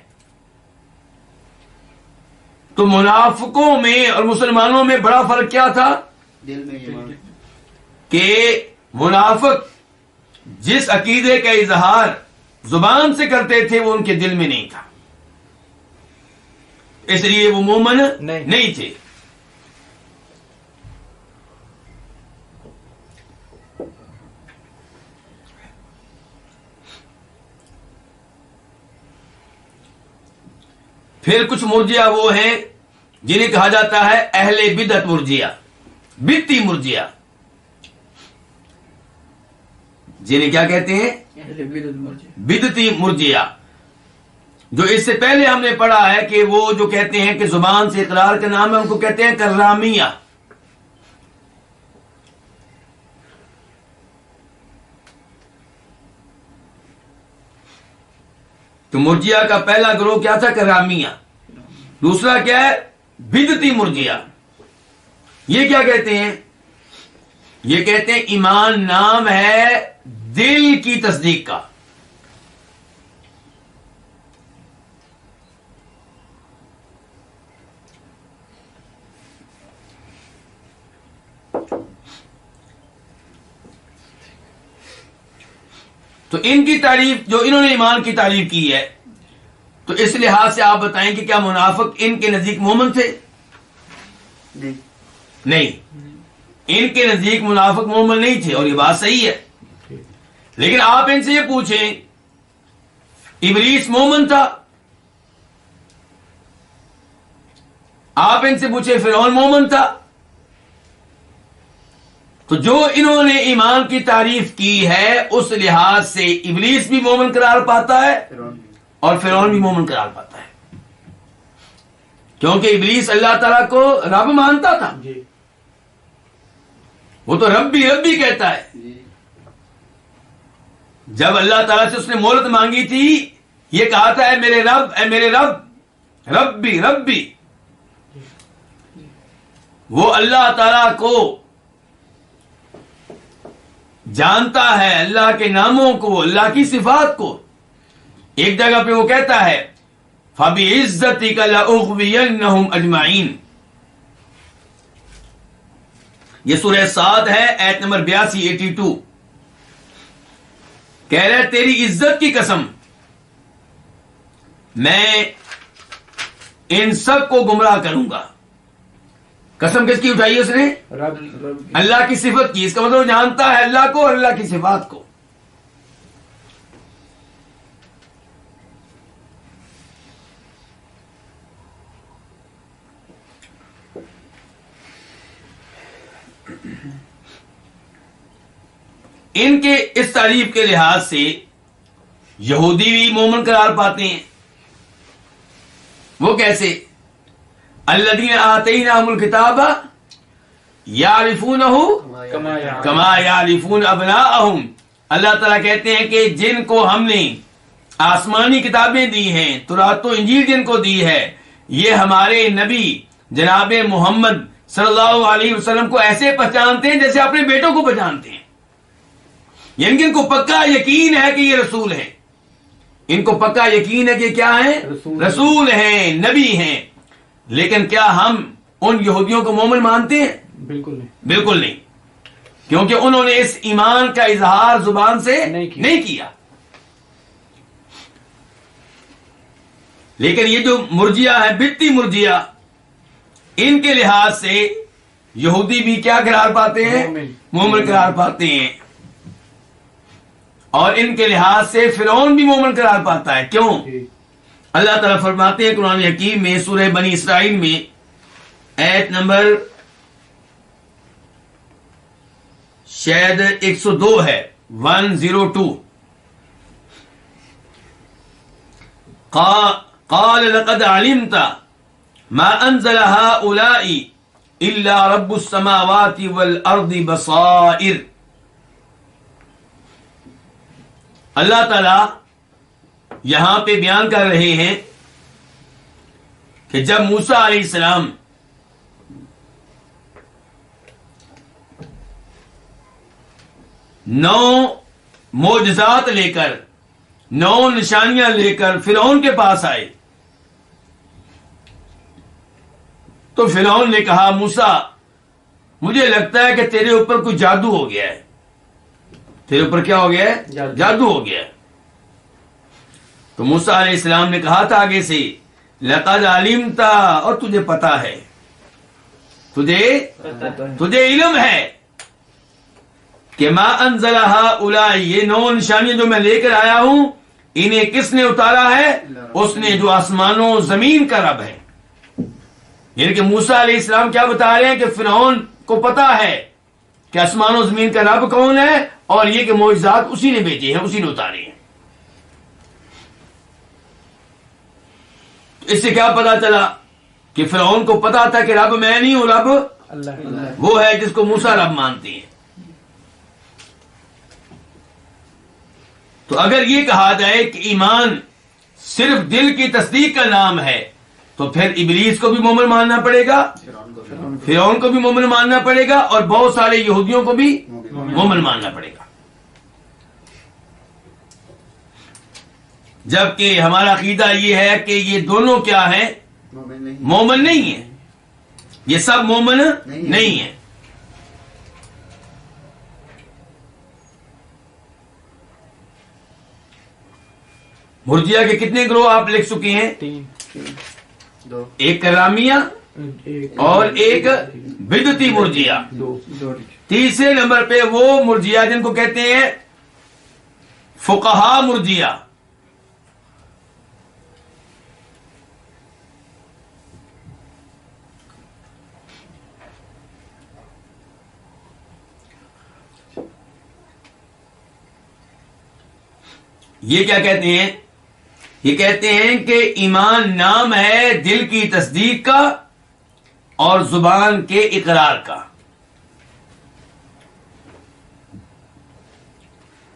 تو منافقوں میں اور مسلمانوں میں بڑا فرق کیا تھا؟ دل میں ایمان. کہ منافق جس عقیدے کا اظہار زبان سے کرتے تھے وہ ان کے دل میں نہیں تھا، اس لیے وہ مومن نہیں تھے. پھر کچھ مرجئہ وہ ہیں جنہیں کہا جاتا ہے اہل بدعت مرجئہ، بدعتی مرجئہ. جنہیں کیا کہتے ہیں؟ بدعتی مرجئہ. جو اس سے پہلے ہم نے پڑھا ہے کہ وہ جو کہتے ہیں کہ زبان سے اقرار کا نام ہے، ان کو کہتے ہیں کرامیہ. تو مرجئہ کا پہلا گروہ کیا تھا؟ کرامیہ. دوسرا کیا ہے؟ بدعتی مرجئہ. یہ کیا کہتے ہیں؟ یہ کہتے ہیں ایمان نام ہے دل کی تصدیق کا. تو ان کی تعریف، جو انہوں نے ایمان کی تعریف کی ہے، تو اس لحاظ سے آپ بتائیں کہ کیا منافق ان کے نزدیک مومن تھے؟ نہیں، ان کے نزدیک منافق مومن نہیں تھے، اور یہ بات صحیح ہے. لیکن آپ ان سے یہ پوچھیں ابلیس مومن تھا؟ آپ ان سے پوچھیں فرعون مومن تھا؟ تو جو انہوں نے ایمان کی تعریف کی ہے اس لحاظ سے ابلیس بھی مومن قرار پاتا ہے اور فرعون بھی مومن قرار پاتا ہے، کیونکہ ابلیس اللہ تعالیٰ کو رب مانتا تھا. وہ تو ربی ربی کہتا ہے. جب اللہ تعالیٰ سے اس نے مہلت مانگی تھی، یہ کہا تھا اے میرے رب، اے میرے رب، ربی ربی. وہ اللہ تعالیٰ کو جانتا ہے، اللہ کے ناموں کو، اللہ کی صفات کو. ایک جگہ پہ وہ کہتا ہے فَبِعِزَّتِكَ لَأُغْوِيَنَّهُمْ أَجْمَعِينَ. یہ سورہ صاد ہے، آیت نمبر 82 کہہ رہے تیری عزت کی قسم میں ان سب کو گمراہ کروں گا. قسم کس کی اٹھائی اس نے؟ اللہ کی صفت کی. اس کا مطلب جانتا ہے اللہ کو اور اللہ کی صفات کو. ان کے اس تعریف کے لحاظ سے یہودی بھی مومن قرار پاتے ہیں. وہ کیسے؟ الذین آتیناہم الکتاب یعرفونہ کما یعرفون ابناءہم. اللہ تعالیٰ کہتے ہیں کہ جن کو ہم نے آسمانی کتابیں دی ہیں، تورات و انجیل جن کو دی ہے، یہ ہمارے نبی جناب محمد صلی اللہ علیہ وسلم کو ایسے پہچانتے ہیں جیسے اپنے بیٹوں کو پہچانتے ہیں. یعنی کہ ان کو پکا یقین ہے کہ یہ رسول ہیں، ان کو پکا یقین ہے کہ کیا ہیں؟ رسول ہیں، نبی ہیں. لیکن کیا ہم ان یہودیوں کو مومن مانتے ہیں؟ بالکل نہیں. بالکل نہیں، کیونکہ انہوں نے اس ایمان کا اظہار زبان سے نہیں کیا. لیکن یہ جو مرجیہ ہے، بدتی مرجیہ، ان کے لحاظ سے یہودی بھی کیا قرار پاتے ہیں؟ مومن قرار پاتے ہیں. اور ان کے لحاظ سے فرعون بھی مومن قرار پاتا ہے. کیوں؟ اللہ تعالیٰ فرماتے ہیں قرآن حکیم میں سورہ بنی اسرائیل میں آیت نمبر شاید 102 ہے، 102. قال لقد علمت ما انزل هؤلاء الا رب السماوات والارض بصائر. اللہ تعالی یہاں پہ بیان کر رہے ہیں کہ جب موسیٰ علیہ السلام نو معجزات لے کر، نو نشانیاں لے کر فرعون کے پاس آئے تو فرعون نے کہا موسیٰ مجھے لگتا ہے کہ تیرے اوپر کوئی جادو ہو گیا ہے. تیرے اوپر کیا ہو گیا ہے؟ جادو ہو گیا ہے. تو موسیٰ علیہ السلام نے کہا تھا آگے سے لقد علمت، اور تجھے پتا ہے، تجھے علم ہے کہ ما انزل هؤلاء، یہ نو نشانیاں جو میں لے کر آیا ہوں انہیں کس نے اتارا ہے؟ اس نے جو آسمانوں زمین کا رب ہے. یعنی کہ موسیٰ علیہ السلام کیا بتا رہے ہیں کہ فرعون کو پتا ہے کہ آسمان و زمین کا رب کون ہے، اور یہ کہ معجزات اسی نے بھیجے ہیں، اسی نے اتارے ہیں. اس سے کیا پتا چلا کہ فرعون کو پتا تھا کہ رب میں نہیں ہوں، رب اللہ وہ ہے جس کو موسیٰ رب مانتے ہیں. تو اگر یہ کہا جائے کہ ایمان صرف دل کی تصدیق کا نام ہے تو پھر ابلیس کو بھی مومن ماننا پڑے گا، فرعون کو بھی مومن ماننا پڑے گا، اور بہت سارے یہودیوں کو بھی مومن ماننا پڑے گا. جبکہ ہمارا عقیدہ یہ ہے کہ یہ دونوں کیا ہیں؟ مومن نہیں ہیں. یہ سب مومن نہیں ہیں. مرجیہ کے کتنے گروہ آپ لکھ چکے ہیں؟ 3 ایک کرامیہ اور ایک بدعتی مرجیہ. 2 تیسرے نمبر پہ وہ مرجیہ جن کو کہتے ہیں فقہا مرجیہ. یہ کیا کہتے ہیں؟ یہ کہتے ہیں کہ ایمان نام ہے دل کی تصدیق کا اور زبان کے اقرار کا.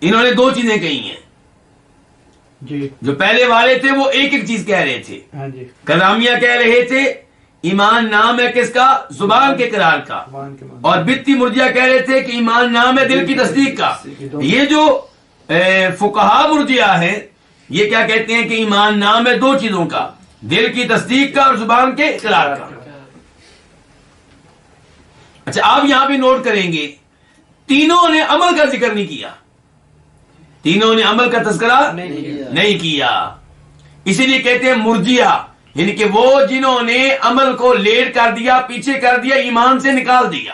انہوں نے 2 چیزیں کہی ہیں. جی جو پہلے والے تھے وہ ایک ایک چیز کہہ رہے تھے. ہاں جی کلامیہ کہہ رہے تھے ایمان نام ہے کس کا؟ زبان کے اقرار کا. اور بدتی مرجیہ کہہ رہے تھے کہ ایمان نام ہے دل کی تصدیق کا. یہ جو فقہا مرجیہ ہے یہ کیا کہتے ہیں کہ ایمان نام ہے 2 چیزوں کا، دل کی تصدیق کا اور زبان کے اقرار کا. اچھا آپ یہاں پہ نوٹ کریں گے تینوں نے عمل کا ذکر نہیں کیا، تینوں نے عمل کا تذکرہ نہیں کیا. اسی لیے کہتے ہیں مرجیہ، یعنی کہ وہ جنہوں نے عمل کو لیٹ کر دیا، پیچھے کر دیا، ایمان سے نکال دیا،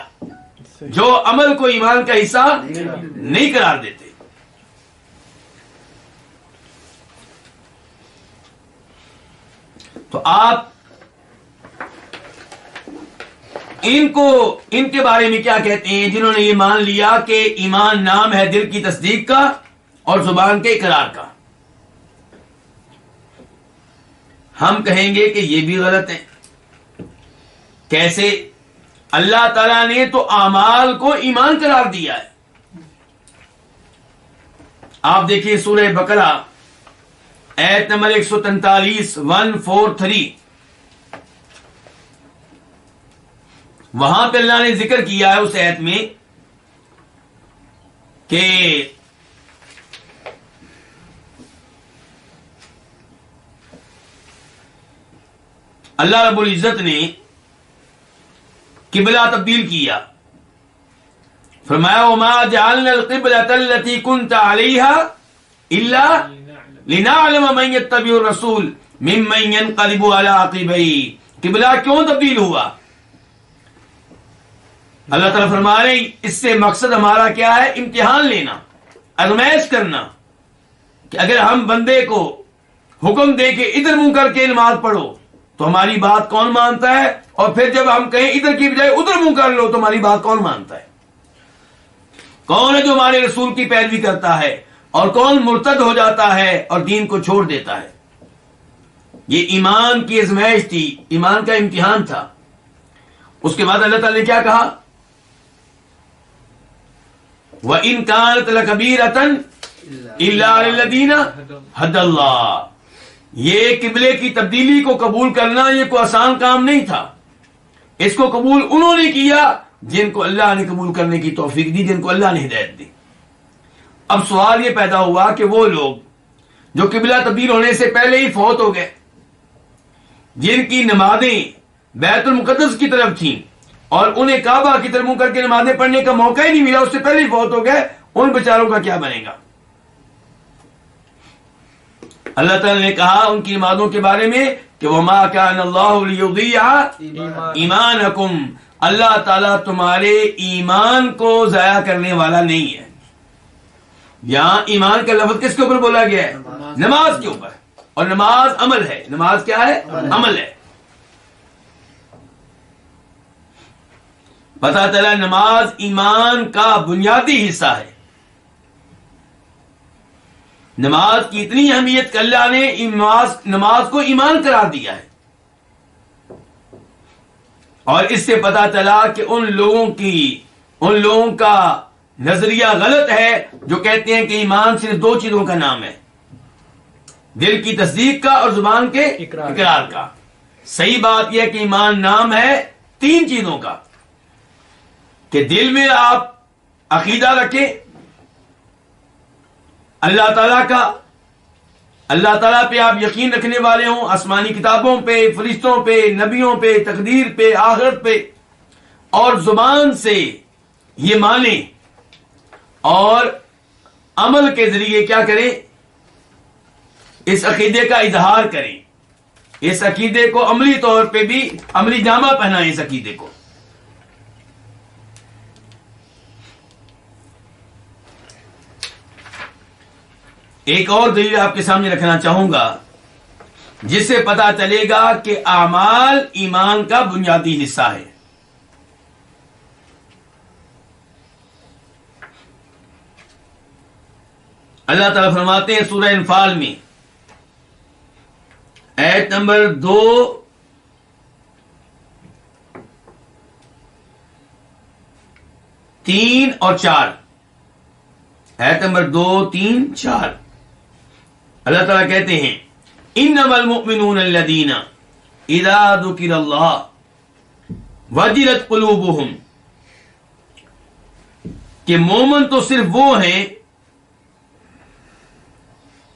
جو عمل کو ایمان کا حصہ نہیں قرار دیتے. تو آپ ان کے بارے میں کیا کہتے ہیں؟ جنہوں نے یہ مان لیا کہ ایمان نام ہے دل کی تصدیق کا اور زبان کے اقرار کا. ہم کہیں گے کہ یہ بھی غلط ہے. کیسے؟ اللہ تعالیٰ نے تو اعمال کو ایمان قرار دیا ہے. آپ دیکھیے سورہ بقرہ آیت نمبر 143 143. وہاں پہ اللہ نے ذکر کیا ہے اس آیت میں کہ اللہ رب العزت نے قبلہ تبدیل کیا. فرمایا وما جعلنا القبلة التي كنت عليها الا لنعلم من يتبع الرسول ممن ينقلب على عقبيه. قبلہ کیوں تبدیل ہوا؟ اللہ تعالیٰ فرما رہے ہیں اس سے مقصد ہمارا کیا ہے؟ امتحان لینا، آزمائش کرنا کہ اگر ہم بندے کو حکم دے کے ادھر منہ کر کے نماز پڑھو تو ہماری بات کون مانتا ہے، اور پھر جب ہم کہیں ادھر کی بجائے ادھر منہ کر لو تو ہماری بات کون مانتا ہے؟ کون ہے جو ہمارے رسول کی پیروی کرتا ہے اور کون مرتد ہو جاتا ہے اور دین کو چھوڑ دیتا ہے؟ یہ ایمان کی آزمائش تھی، ایمان کا امتحان تھا. اس کے بعد اللہ تعالی نے کیا کہا؟ وَإِن كَانَتْ لَكَبِيرَةً إِلَّا لِلَّذِينَ هَدَى اللَّهُ. یہ قبلے کی تبدیلی کو قبول کرنا یہ کوئی آسان کام نہیں تھا. اس کو قبول انہوں نے کیا جن کو اللہ نے قبول کرنے کی توفیق دی، جن کو اللہ نے ہدایت دی. اب سوال یہ پیدا ہوا کہ وہ لوگ جو قبلہ تبدیل ہونے سے پہلے ہی فوت ہو گئے، جن کی نمازیں بیت المقدس کی طرف تھیں اور انہیں کعبہ کی طرف منہ کر کے نمازیں پڑھنے کا موقع ہی نہیں ملا، اس سے پہلے ہی فوت ہو گئے، ان بیچاروں کا کیا بنے گا؟ اللہ تعالی نے کہا ان کی نمازوں کے بارے میں کہ وَمَا كَانَ اللَّهُ لِيُضِيعَ ایمانکم. اللہ تعالیٰ تمہارے ایمان کو ضائع کرنے والا نہیں ہے. یہاں ایمان کا لفظ کس کے اوپر بولا گیا ہے؟ نماز کے اوپر. اور نماز عمل ہے. نماز کیا ہے؟ عمل ہے. پتہ چلا نماز ایمان کا بنیادی حصہ ہے. نماز کی اتنی اہمیت کہ اللہ نے نماز کو ایمان قرار دیا ہے. اور اس سے پتا چلا کہ ان لوگوں کا نظریہ غلط ہے جو کہتے ہیں کہ ایمان صرف دو چیزوں کا نام ہے، دل کی تصدیق کا اور زبان کے اقرار کا. صحیح بات یہ ہے کہ ایمان نام ہے تین چیزوں کا، کہ دل میں آپ عقیدہ رکھیں اللہ تعالیٰ کا، اللہ تعالیٰ پہ آپ یقین رکھنے والے ہوں، آسمانی کتابوں پہ، فرشتوں پہ، نبیوں پہ، تقدیر پہ، آخرت پہ، اور زبان سے یہ مانیں اور عمل کے ذریعے کیا کریں؟ اس عقیدے کا اظہار کریں، اس عقیدے کو عملی طور پہ بھی عملی جامہ پہنائیں. اس عقیدے کو ایک اور دلیل آپ کے سامنے رکھنا چاہوں گا جس سے پتا چلے گا کہ اعمال ایمان کا بنیادی حصہ ہے. اللہ تعالیٰ فرماتے ہیں سورہ انفال میں آیت نمبر 2 3 اور 4. آیت نمبر 2 3 4 اللہ تعالیٰ کہتے ہیں انما المؤمنون الذین اذا ذکر اللہ وجلت قلوبہم، کہ مومن تو صرف وہ ہیں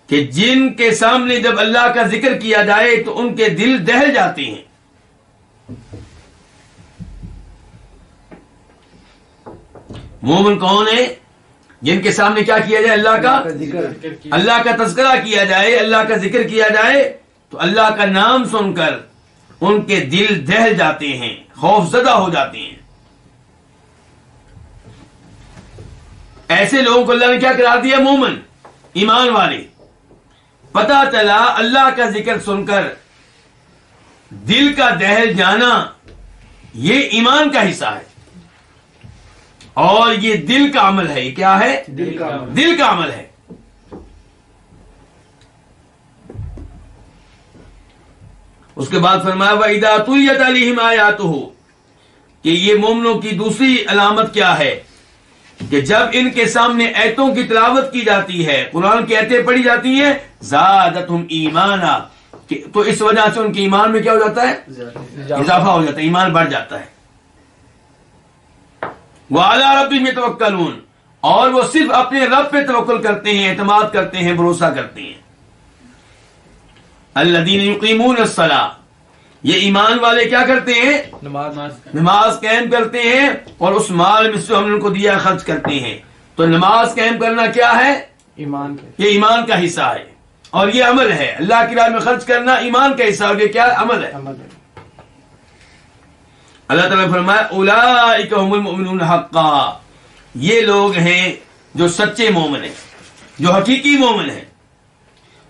کہ جن کے سامنے جب اللہ کا ذکر کیا جائے تو ان کے دل دہل جاتے ہیں. مومن کون ہے؟ جن کے سامنے کیا کیا جائے؟ اللہ کا تذکرہ کیا جائے، اللہ کا ذکر کیا جائے تو اللہ کا نام سن کر ان کے دل دہل جاتے ہیں، خوف زدہ ہو جاتے ہیں. ایسے لوگوں کو اللہ نے کیا قرار دیا؟ مومن، ایمان والے. پتا چلا اللہ کا ذکر سن کر دل کا دہل جانا یہ ایمان کا حصہ ہے، اور یہ دل کا عمل ہے۔ یہ کیا ہے؟ دل کا عمل۔ دل کا عمل ہے۔ اس کے بعد فرمایا وَإِذَا تُلِيَتْ عَلَيْهِمْ آيَاتُهُ، کہ یہ مومنوں کی دوسری علامت کیا ہے کہ جب ان کے سامنے ایتوں کی تلاوت کی جاتی ہے، قرآن کی ایتیں پڑھی جاتی ہیں، زادتہم ایمانا، تو اس وجہ سے ان کے ایمان میں کیا ہو جاتا ہے؟ اضافہ ہو جاتا ہے، ایمان بڑھ جاتا ہے۔ وَعَلَىٰ رَبِّهِمْ يَتَوَكَّلُونَ، اور وہ صرف اپنے رب پہ توکل کرتے ہیں، اعتماد کرتے ہیں، بھروسہ کرتے ہیں۔ الذین یقیمون الصلاۃ، یہ ایمان والے کیا کرتے ہیں؟ نماز قائم کرتے ہیں، اور اس مال میں سے ہم نے ان کو دیا خرچ کرتے ہیں۔ تو نماز قائم کرنا کیا ہے؟ ایمان کا یہ ایمان کا حصہ ہے، اور یہ عمل ہے۔ اللہ کی راہ میں خرچ کرنا ایمان کا حصہ ہے، اور یہ کیا عمل ہے؟ عمل ہے۔ اللہ تعالیٰ نے فرمایا اولئک هم المؤمنون حقا، یہ لوگ ہیں جو سچے مومن ہیں، جو حقیقی مومن ہیں۔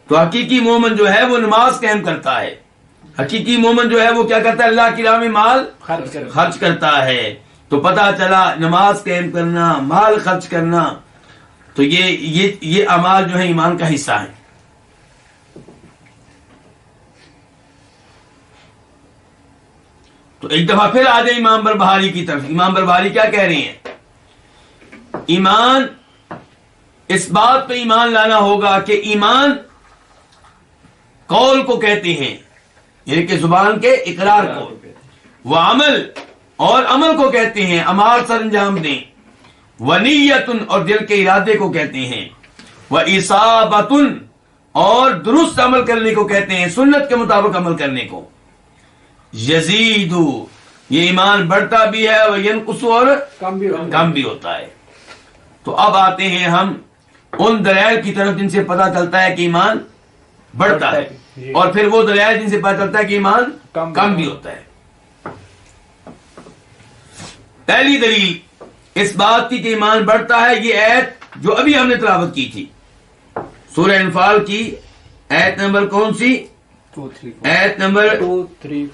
تو حقیقی مومن جو ہے وہ نماز قائم کرتا ہے، حقیقی مومن جو ہے وہ کیا کرتا ہے؟ اللہ کی راہ میں مال خرچ کرتا ہے۔ تو پتہ چلا نماز قائم کرنا، مال خرچ کرنا، تو یہ اعمال جو ہے ایمان کا حصہ ہے۔ تو ایک دفعہ پھر آ جائے امام بربہاری کی طرف۔ امام بربہاری کیا کہہ رہے ہیں؟ ایمان، اس بات پہ ایمان لانا ہوگا کہ ایمان قول کو کہتے ہیں، یعنی کہ زبان کے اقرار کو، وہ عمل اور عمل کو کہتے ہیں، اعمال سر انجام دیں، ونیت اور دل کے ارادے کو کہتے ہیں، وَإِصَابَةٌ اور درست عمل کرنے کو کہتے ہیں، سنت کے مطابق عمل کرنے کو۔ یزید، یہ ایمان بڑھتا بھی ہے، وینقص اور کم بھی ہوتا ہے۔ تو اب آتے ہیں ہم ان دلائل کی طرف جن سے پتہ چلتا ہے کہ ایمان بڑھتا ہے، اور پھر وہ دلائل جن سے پتہ چلتا ہے کہ ایمان کم بھی ہوتا ہے۔ پہلی دلیل اس بات کی کہ ایمان بڑھتا ہے، یہ آیت جو ابھی ہم نے تلاوت کی تھی، سورہ انفال کی آیت نمبر کون سی؟ آیت نمبر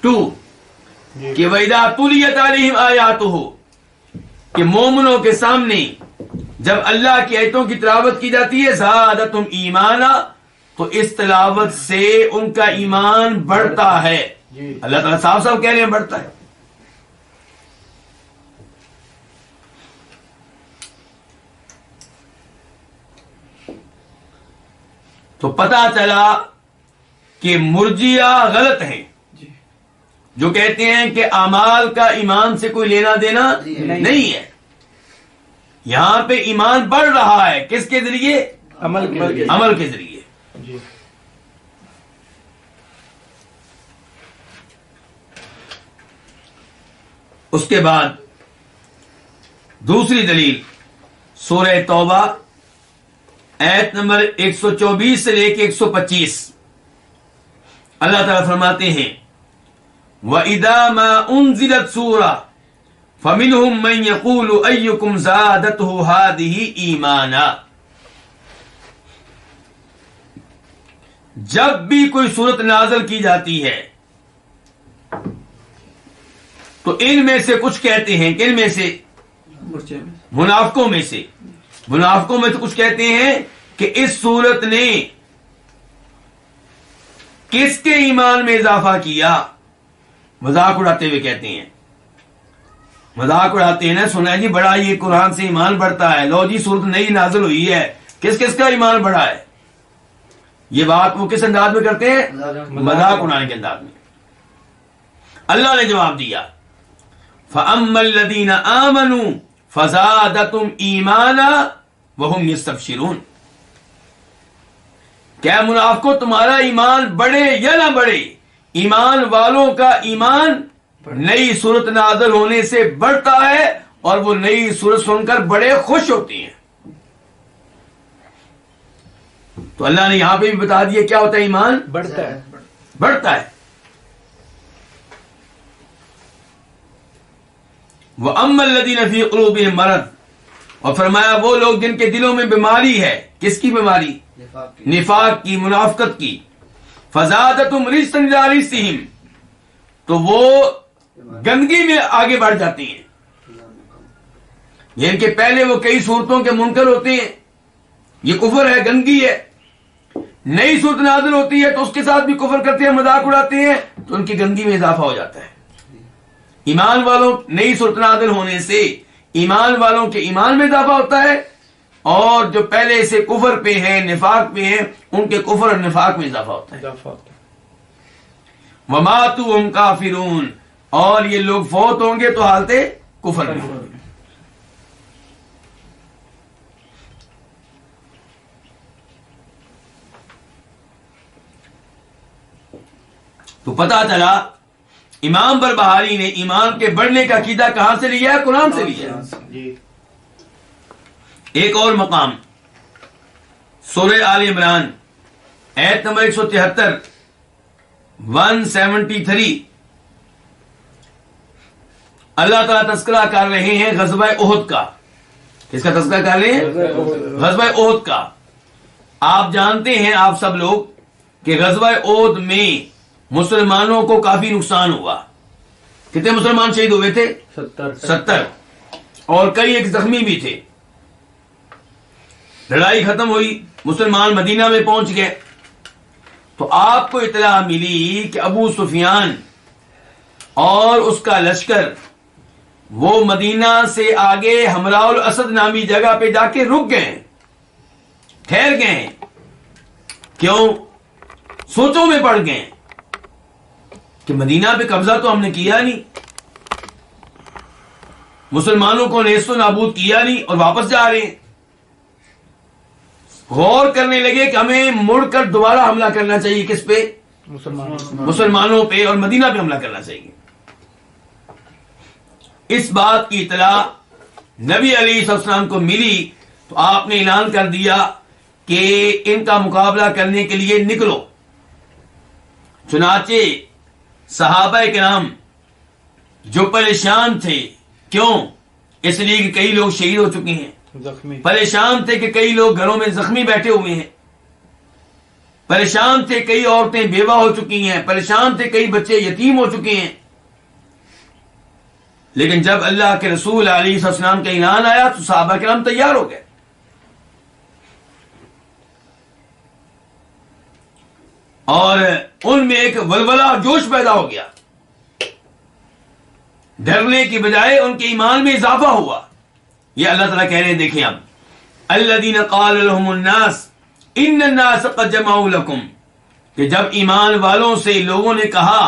2، کہ وَإِذَا تُلِيَتْ عَلَيْهِمْ آيَاتُهُ، کہ مومنوں کے سامنے جب اللہ کی آیتوں کی تلاوت کی جاتی ہے، زادتہم ایمانا، تو اس تلاوت سے ان کا ایمان بڑھتا ہے۔ اللہ تعالیٰ صاف صاف کہہ رہے ہیں بڑھتا ہے۔ تو پتہ چلا کہ مرجیہ غلط ہیں، جو کہتے ہیں کہ اعمال کا ایمان سے کوئی لینا دینا نہیں ہے۔ یہاں پہ ایمان بڑھ رہا ہے، کس کے ذریعے؟ عمل کے ذریعے۔ اس کے بعد دوسری دلیل سورہ توبہ آیت نمبر 124 سے لے کے 125، اللہ تعالیٰ فرماتے ہیں وَإِذَا مَا أُنزِلَتْ سُورَةٌ فَمِنْهُمْ مَنْ يَقُولُ أَيُّكُمْ زَادَتْهُ هَٰذِهِ إِيمَانًا، جب بھی کوئی صورت نازل کی جاتی ہے تو ان میں سے کچھ کہتے ہیں، کن میں سے؟ منافقوں میں سے کچھ کہتے ہیں کہ اس صورت نے کس کے ایمان میں اضافہ کیا؟ مذاق اڑاتے ہوئے کہتے ہیں، مذاق اڑاتے ہیں نا، سنا جی بڑا یہ قرآن سے ایمان بڑھتا ہے، لو جی صورت نئی نازل ہوئی ہے، کس کس کا ایمان بڑھا ہے؟ یہ بات وہ کس انداز میں کرتے ہیں؟ مذاق اڑانے کے انداز میں۔ اللہ نے جواب دیا فَأَمَّا الَّذِينَ آمَنُوا فَزَادَتْهُمْ إِيمَانًا وَهُمْ يَسْتَبْشِرُونَ، کیا منافقوں تمہارا ایمان بڑھے یا نہ بڑھے، ایمان والوں کا ایمان نئی صورت نازل ہونے سے بڑھتا ہے، اور وہ نئی صورت سن کر بڑے خوش ہوتی ہیں۔ تو اللہ نے یہاں پہ بھی بتا دیا کیا ہوتا ہے، ایمان بڑھتا ہے۔ وَأَمَّا الَّذِينَ فِي قُلُوبِهِم مَرَضٌ، اور فرمایا وہ لوگ جن کے دلوں میں بیماری ہے، کس کی بیماری؟ نفاق کی، منافقت کی۔ فَزَادَتْهُمْ رِجْسًا إِلَىٰ رِجْسِهِمْ، تو وہ گندگی میں آگے بڑھ جاتی ہیں. یعنی کہ پہلے وہ کئی صورتوں کے منکر ہوتے ہیں، یہ کفر ہے، گندگی ہے. نئی صورت نازل ہوتی ہے تو اس کے ساتھ بھی کفر کرتے ہیں، مذاق اڑاتے ہیں، تو ان کی گندگی میں اضافہ ہو جاتا ہے. ایمان والوں نئی صورت نازل ہونے سے ایمان والوں کے ایمان میں اضافہ ہوتا ہے، اور جو پہلے سے کفر پہ ہیں، نفاق پہ ہیں، ان کے کفر اور نفاق میں اضافہ ہوتا ہے. وَمَاتُوا وَهُمْ كَافِرُونَ، اور یہ لوگ فوت ہوں گے تو حالت کفر میں. تو پتہ چلا امام بربہاری نے ایمان کے بڑھنے کا عقیدہ کہاں سے لیا ہے؟ قرآن سے لیا ہے. جی. ایک اور مقام سورہ آل عمران آیت نمبر 173 173 اللہ تعالیٰ تذکرہ کر رہے ہیں غزوہ احد کا. کس کا تذکرہ کر رہے ہیں؟ غزوہ احد کا. آپ جانتے ہیں آپ سب لوگ کہ غزوہ احد میں مسلمانوں کو کافی نقصان ہوا. کتنے مسلمان شہید ہوئے تھے؟ 70. اور کئی ایک زخمی بھی تھے. لڑائی ختم ہوئی، مسلمان مدینہ میں پہنچ گئے تو آپ کو اطلاع ملی کہ ابو سفیان اور اس کا لشکر وہ مدینہ سے آگے حمراء الاسد نامی جگہ پہ جا کے رک گئے، ٹھہر گئے. کیوں؟ سوچوں میں پڑ گئے کہ مدینہ پہ قبضہ تو ہم نے کیا نہیں، مسلمانوں کو نیست و نابود کیا نہیں، اور واپس جا رہے ہیں. غور کرنے لگے کہ ہمیں مڑ کر دوبارہ حملہ کرنا چاہیے. کس پہ؟ مسلمانوں پہ، اور مدینہ پہ حملہ کرنا چاہیے. اس بات کی اطلاع نبی علیہ السلام کو ملی تو آپ نے اعلان کر دیا کہ ان کا مقابلہ کرنے کے لیے نکلو. چنانچہ صحابہ کرام جو پریشان تھے، کیوں؟ اس لیے کہ کئی لوگ شہید ہو چکے ہیں، پریشان تھے کہ کئی لوگ گھروں میں زخمی بیٹھے ہوئے ہیں، پریشان تھے کئی عورتیں بیوہ ہو چکی ہیں، پریشان تھے کئی بچے یتیم ہو چکے ہیں. لیکن جب اللہ کے رسول علیہ السلام کا اعلان آیا تو صحابہ کرام تیار ہو گئے. اور ان میں ایک ولولہ اور جوش پیدا ہو گیا. ڈرنے کی بجائے ان کے ایمان میں اضافہ ہوا. یہ اللہ تعالیٰ کہہ رہے ہیں، دیکھیں اب الذین قال لهم الناس ان الناس قد جمعوا لكم، کہ جب ایمان والوں سے لوگوں نے کہا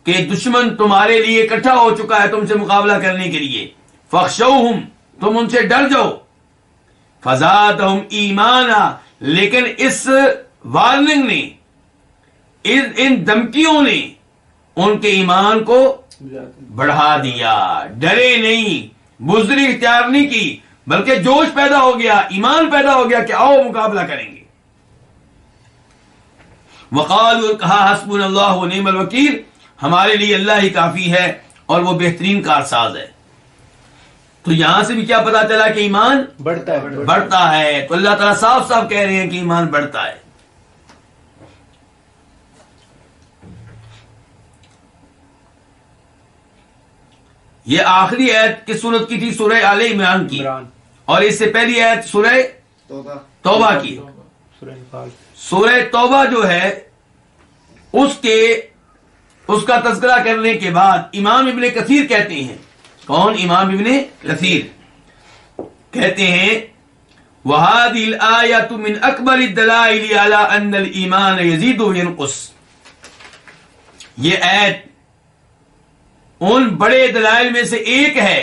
کہ دشمن تمہارے لیے اکٹھا ہو چکا ہے تم سے مقابلہ کرنے کے لیے، فخشوہم، تم ان سے ڈر جاؤ، فزادہم ایمانا، لیکن اس وارننگ نے، ان دھمکیوں نے ان کے ایمان کو بڑھا دیا. ڈرے نہیں، بزدلی اختیار نہیں کی، بلکہ جوش پیدا ہو گیا، ایمان پیدا ہو گیا کہ آؤ مقابلہ کریں گے. وقالوا، کہا حسبنا اللہ ونعم الوکیل، ہمارے لیے اللہ ہی کافی ہے اور وہ بہترین کارساز ہے. تو یہاں سے بھی کیا پتا چلا کہ ایمان بڑھتا ہے. تو اللہ تعالیٰ صاف صاف کہہ رہے ہیں کہ ایمان بڑھتا ہے. یہ آخری آیت کس سورت کی تھی؟ سورہ آل عمران کی. اور اس سے پہلی آیت سورہ توبہ کی. سورہ توبہ جو ہے اس کا تذکرہ کرنے کے بعد امام ابن کثیر کہتے ہیں، کون؟ امام ابن کثیر کہتے ہیں وَهَذِهِ الْآيَةُ مِنْ أَكْبَرِ الدَّلَائِلِ عَلَىٰ أَنَّ الْإِيمَانَ يَزِيدُ وَيَنْقُصُ. یہ آیت ان بڑے دلائل میں سے ایک ہے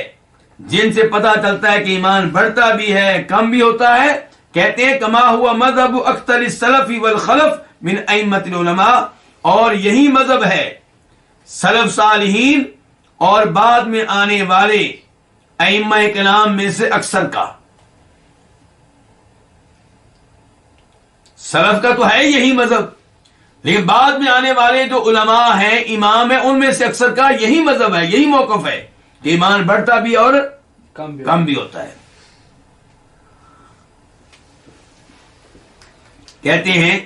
جن سے پتہ چلتا ہے کہ ایمان بڑھتا بھی ہے، کم بھی ہوتا ہے. کہتے ہیں کما ہوا مذہب اکثر السلف والخلف من ائمۃ العلماء، اور یہی مذہب ہے سلف صالحین اور بعد میں آنے والے ائمہ کرام میں سے اکثر کا. سلف کا تو ہے یہی مذہب، لیکن بعد میں آنے والے جو علماء ہیں، امام ہیں، ان میں سے اکثر کا یہی مذہب ہے، یہی موقف ہے کہ ایمان بڑھتا بھی اور کم بھی ہوتا ہے. کہتے ہیں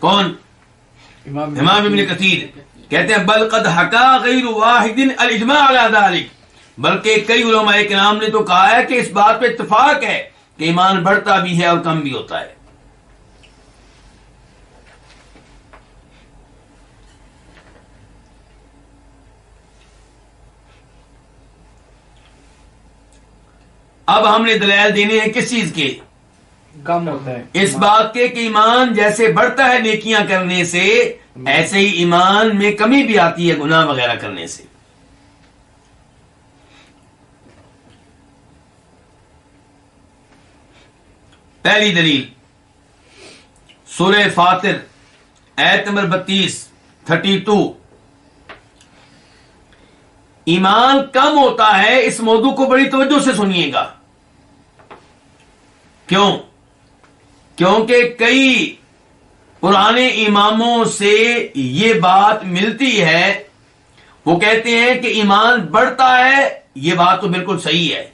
کون؟ امام ابن کثیر کہتے ہیں بل قد حکا غیر واحد الاجماع علی ذلک، بلکہ کئی علماء کرام نے تو کہا ہے کہ اس بات پہ اتفاق ہے کہ ایمان بڑھتا بھی ہے اور کم بھی ہوتا ہے۔ اب ہم نے دلائل دینے ہیں کس چیز کے؟ کم ہوتا ہے اس بات کے کہ ایمان جیسے بڑھتا ہے نیکیاں کرنے سے، ایسے ہی ایمان میں کمی بھی آتی ہے گناہ وغیرہ کرنے سے۔ پہلی دلیل سورہ فاطر آیت نمبر 32 ایمان کم ہوتا ہے، اس موضوع کو بڑی توجہ سے سنیے گا۔ کیوں؟ کیونکہ کئی پرانے اماموں سے یہ بات ملتی ہے، وہ کہتے ہیں کہ ایمان بڑھتا ہے، یہ بات تو بالکل صحیح ہے،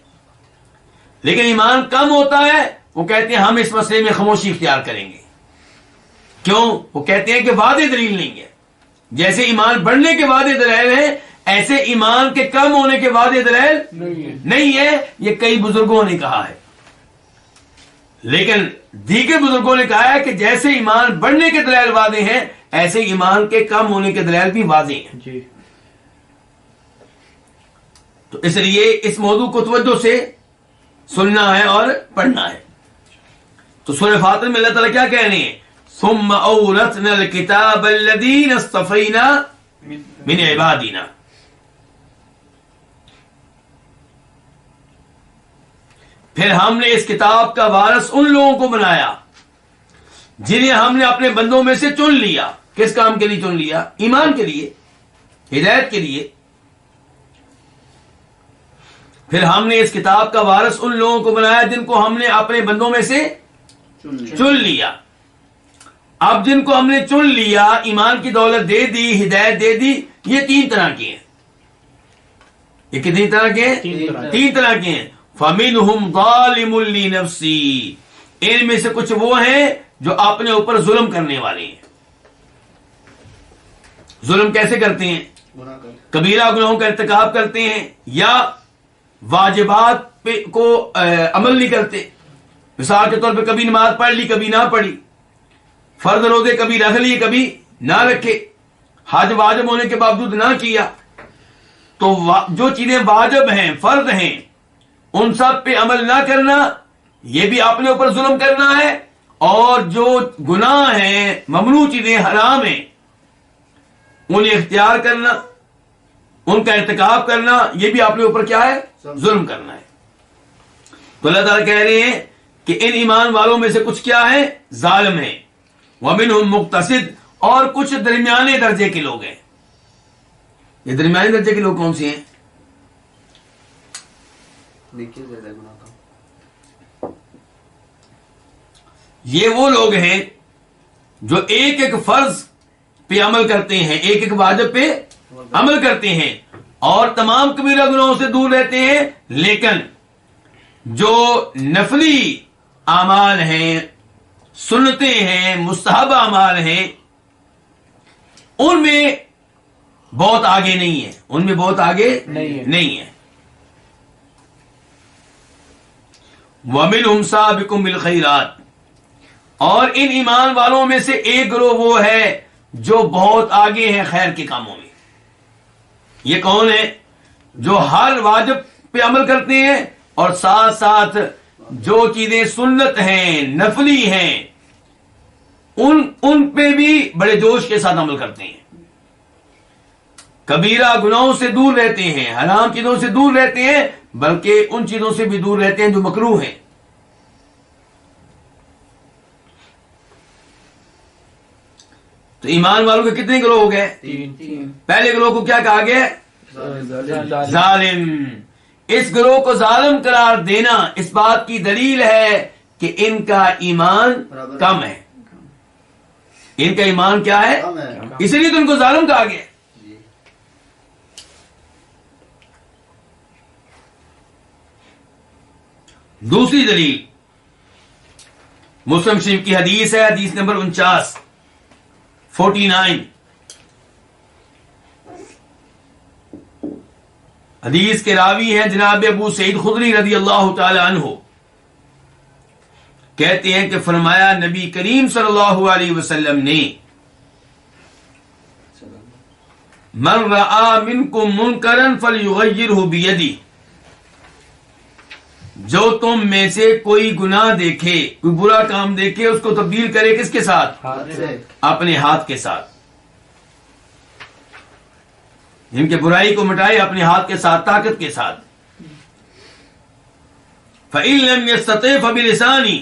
لیکن ایمان کم ہوتا ہے، وہ کہتے ہیں ہم اس مسئلے میں خاموشی اختیار کریں گے۔ کیوں؟ وہ کہتے ہیں کہ واضح دلیل نہیں ہے۔ جیسے ایمان بڑھنے کے واضح دلائل ہیں، ایسے ایمان کے کم ہونے کے واضح دلائل نہیں ہے۔ یہ کئی بزرگوں نے کہا ہے، لیکن دیگر بزرگوں نے کہا ہے کہ جیسے ایمان بڑھنے کے دلائل واضح ہیں، ایسے ایمان کے کم ہونے کے دلائل بھی واضح ہیں۔ جی تو اس لیے اس موضوع کو توجہ سے سننا ہے اور پڑھنا ہے۔ تو سورہ فاطر میں اللہ تعالیٰ کیا کہہ رہے ہیں؟ ثم اورثنا الکتاب الذین اصطفینا من عبادنا، پھر ہم نے اس کتاب کا وارث ان لوگوں کو بنایا جنہیں ہم نے اپنے بندوں میں سے چن لیا۔ کس کام کے لیے چن لیا؟ ایمان کے لیے، ہدایت کے لیے۔ پھر ہم نے اس کتاب کا وارث ان لوگوں کو بنایا جن کو ہم نے اپنے بندوں میں سے چن لیا۔ اب جن کو ہم نے چن لیا، ایمان کی دولت دے دی، ہدایت دے دی، یہ 3 طرح کے ہیں۔ یہ کتنی طرح کے ہیں؟ 3 طرح کے ہیں۔ فَمِنْهُمْ ظَالِمٌ لِنَفْسِهِ، ان میں سے کچھ وہ ہیں جو اپنے اوپر ظلم کرنے والے ہیں۔ ظلم کیسے کرتے ہیں؟ گناہ کر کبیرہ گناہوں کا ارتکاب کرتے ہیں، یا واجبات پہ کو عمل نہیں کرتے۔ مثال کے طور پہ کبھی نماز پڑھ لی، کبھی نہ پڑھی، فرض روزے کبھی رکھ لیے، کبھی نہ رکھے، حج واجب ہونے کے باوجود نہ کیا۔ تو جو چیزیں واجب ہیں، فرض ہیں، ان سب پہ عمل نہ کرنا، یہ بھی اپنے اوپر ظلم کرنا ہے۔ اور جو گناہ ہیں، ممنوع چیزیں، حرام ہیں، انہیں اختیار کرنا، ان کا ارتکاب کرنا، یہ بھی اپنے اوپر کیا ہے؟ ظلم کرنا ہے۔ تو اللہ تعالیٰ کہہ رہے ہیں کہ ان ایمان والوں میں سے کچھ کیا ہیں؟ ظالم ہیں۔ وَمِنْهُمْ مُقْتَصِدٌ، اور کچھ درمیانے درجے کے لوگ ہیں۔ یہ درمیانے درجے کے لوگ کون سے ہیں؟ دیکھیے زیادہ گناہ کا یہ وہ لوگ ہیں جو ایک ایک فرض پہ عمل کرتے ہیں، ایک ایک واجب پہ عمل کرتے ہیں، اور تمام کبیرہ گناہوں سے دور رہتے ہیں، لیکن جو نفلی اعمال ہیں، سنتیں ہیں، مستحب اعمال ہیں، ان میں بہت آگے نہیں ہے، ان میں بہت آگے نہیں ہے۔ وَمِنْهُمْ سَابِقٌ بِالْخَيْرَاتِ، اور ان ایمان والوں میں سے ایک گروہ وہ ہے جو بہت آگے ہیں خیر کے کاموں میں۔ یہ کون ہے؟ جو ہر واجب پہ عمل کرتے ہیں، اور ساتھ ساتھ جو چیزیں سنت ہیں، نفلی ہیں، ان پہ بھی بڑے جوش کے ساتھ عمل کرتے ہیں۔ کبیرہ گناہوں سے دور رہتے ہیں، حرام چیزوں سے دور رہتے ہیں، بلکہ ان چیزوں سے بھی دور رہتے ہیں جو مکروہ ہیں۔ تو ایمان والوں کے کتنے گروہ ہو گئے؟ 3 پہلے گروہ کو کیا کہا گیا؟ ظالم۔ اس گروہ کو ظالم قرار دینا اس بات کی دلیل ہے کہ ان کا ایمان کم ہے۔ ان کا ایمان کیا ہے؟ کم ہے۔ اسی لیے تو ان کو ظالم کہا گیا۔ جی دوسری دلیل مسلم شریف کی حدیث ہے، حدیث نمبر 49، 49 حدیث کے راوی ہیں جناب ابو سعید خدری رضی اللہ تعالی عنہ، کہتے ہیں کہ فرمایا نبی کریم صلی اللہ علیہ وسلم نے من رآ منکم منکرا فلیغیرہ بیدہ، جو تم میں سے کوئی گناہ دیکھے، کوئی برا کام دیکھے، اس کو تبدیل کرے کس کے ساتھ؟ ہاتھ سے. اپنے ہاتھ کے ساتھ. جن کے برائی کو مٹائے اپنے ہاتھ کے ساتھ، طاقت کے ساتھ. فَإِن لَمْ يَسْتَطِعْ فَبِلِسَانِهِ،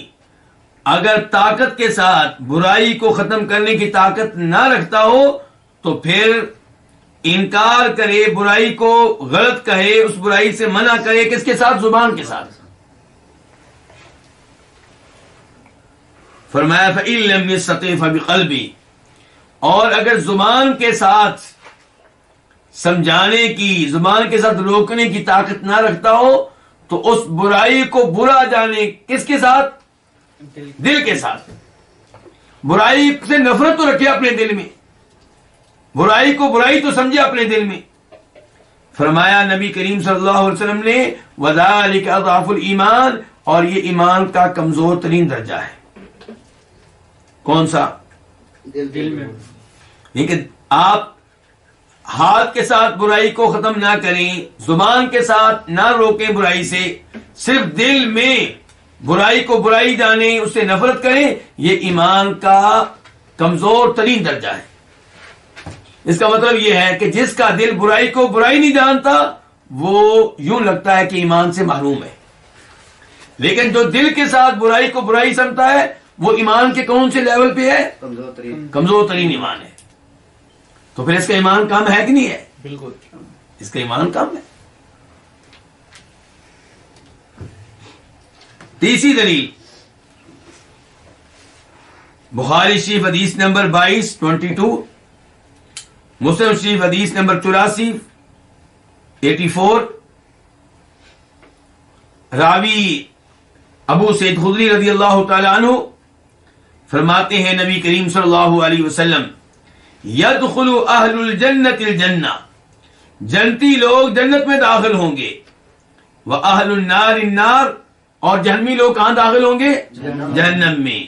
اگر طاقت کے ساتھ برائی کو ختم کرنے کی طاقت نہ رکھتا ہو تو پھر انکار کرے، برائی کو غلط کہے، اس برائی سے منع کرے کس کے ساتھ؟ زبان کے ساتھ. فرمایا فَإِن لَمْ يَسْتَطِعْ فَبِقَلْبِهِ، اور اگر زبان کے ساتھ سمجھانے کی، زبان کے ساتھ روکنے کی طاقت نہ رکھتا ہو تو اس برائی کو برا جانے کس کے ساتھ؟ دل کے ساتھ. برائی سے نفرت تو رکھے اپنے دل میں، برائی کو برائی تو سمجھے اپنے دل میں. فرمایا نبی کریم صلی اللہ علیہ وسلم نے وَذَلِكَ أَضْعَفُ الْإِيمَانِ، اور یہ ایمان کا کمزور ترین درجہ ہے. کون سا؟ دل میں. لیکن آپ ہاتھ کے ساتھ برائی کو ختم نہ کریں، زبان کے ساتھ نہ روکیں برائی سے، صرف دل میں برائی کو برائی جانیں، اس سے نفرت کریں، یہ ایمان کا کمزور ترین درجہ ہے. اس کا مطلب یہ ہے کہ جس کا دل برائی کو برائی نہیں جانتا وہ یوں لگتا ہے کہ ایمان سے محروم ہے، لیکن جو دل کے ساتھ برائی کو برائی سمجھتا ہے وہ ایمان کے کون سے لیول پہ ہے؟ کمزور ترین ایمان ہے. تو پھر اس کا ایمان کم ہے کہ نہیں ہے؟ بالکل. اس کا ایمان کم ہے. تیسری دلیل بخاری شریف حدیث نمبر 22 مسلم شریف حدیث نمبر 84 راوی ابو سعید خدری رضی اللہ تعالی عنہ فرماتے ہیں نبی کریم صلی اللہ علیہ وسلم یدخل اہل الجنت الجنہ، جنتی لوگ جنت میں داخل ہوں گے، واہل النار النار، اور جہنمی لوگ کہاں داخل ہوں گے؟ جہنم میں.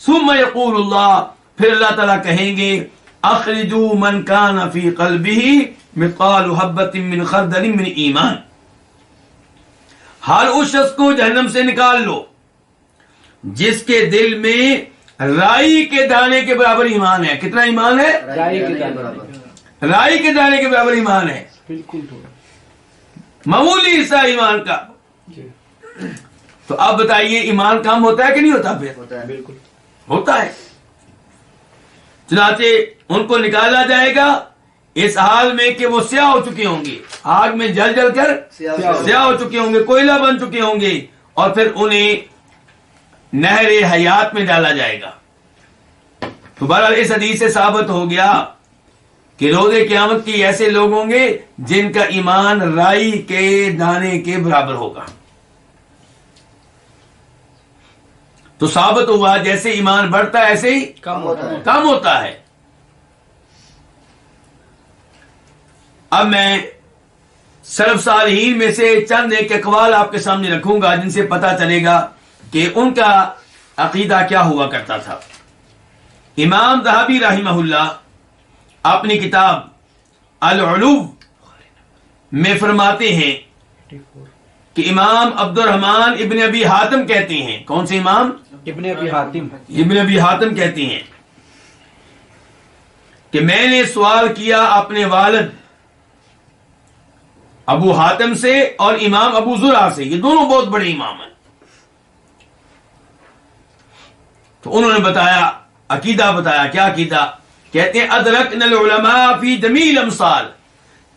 ثم یقول اللہ، پھر اللہ تعالیٰ کہیں گے اخرجوا من کان فی قلبہ مثقال حبۃ من خردل من ایمان، ہر اس شخص کو جہنم سے نکال لو جس کے دل میں رائی کے دانے کے برابر ایمان ہے. کتنا ایمان ہے؟ رائی کے دانے. رائی کے دانے کے برابر ایمان ہے. بالکل تھوڑا. معمولی حصہ ایمان کا. جی. تو اب بتائیے ایمان کم ہوتا ہے کہ نہیں ہوتا؟ پھر بالکل ہوتا ہے. چنانچہ ان کو نکالا جائے گا اس حال میں کہ وہ سیاہ ہو چکے ہوں گے، آگ میں جل جل کر سیاہ ہو چکے ہوں گے، کوئلہ بن چکے ہوں گے، اور پھر انہیں نہر حیات میں ڈالا جائے گا. تو بہرحال اس حدیث سے ثابت ہو گیا کہ روز قیامت کے ایسے لوگ ہوں گے جن کا ایمان رائی کے دانے کے برابر ہوگا. تو ثابت ہوا جیسے ایمان بڑھتا ہے ایسے ہی کم ہوتا ہے. اب میں سلف صالحین میں سے چند ایک اقوال آپ کے سامنے رکھوں گا جن سے پتہ چلے گا کہ ان کا عقیدہ کیا ہوا کرتا تھا. امام ذہبی رحمہ اللہ اپنی کتاب العلو میں فرماتے ہیں کہ امام عبد الرحمن ابن ابی حاتم کہتے ہیں. کون سے امام؟ ابن ابی حاتم. ابن ابی حاتم کہتے ہیں کہ میں نے سوال کیا اپنے والد ابو حاتم سے اور امام ابو زرع سے، یہ دونوں بہت بڑے امام ہیں. تو انہوں نے بتایا، عقیدہ بتایا. کیا عقیدہ؟ کہتے ہیں ادرکنا العلماء فی جمیع الامصار،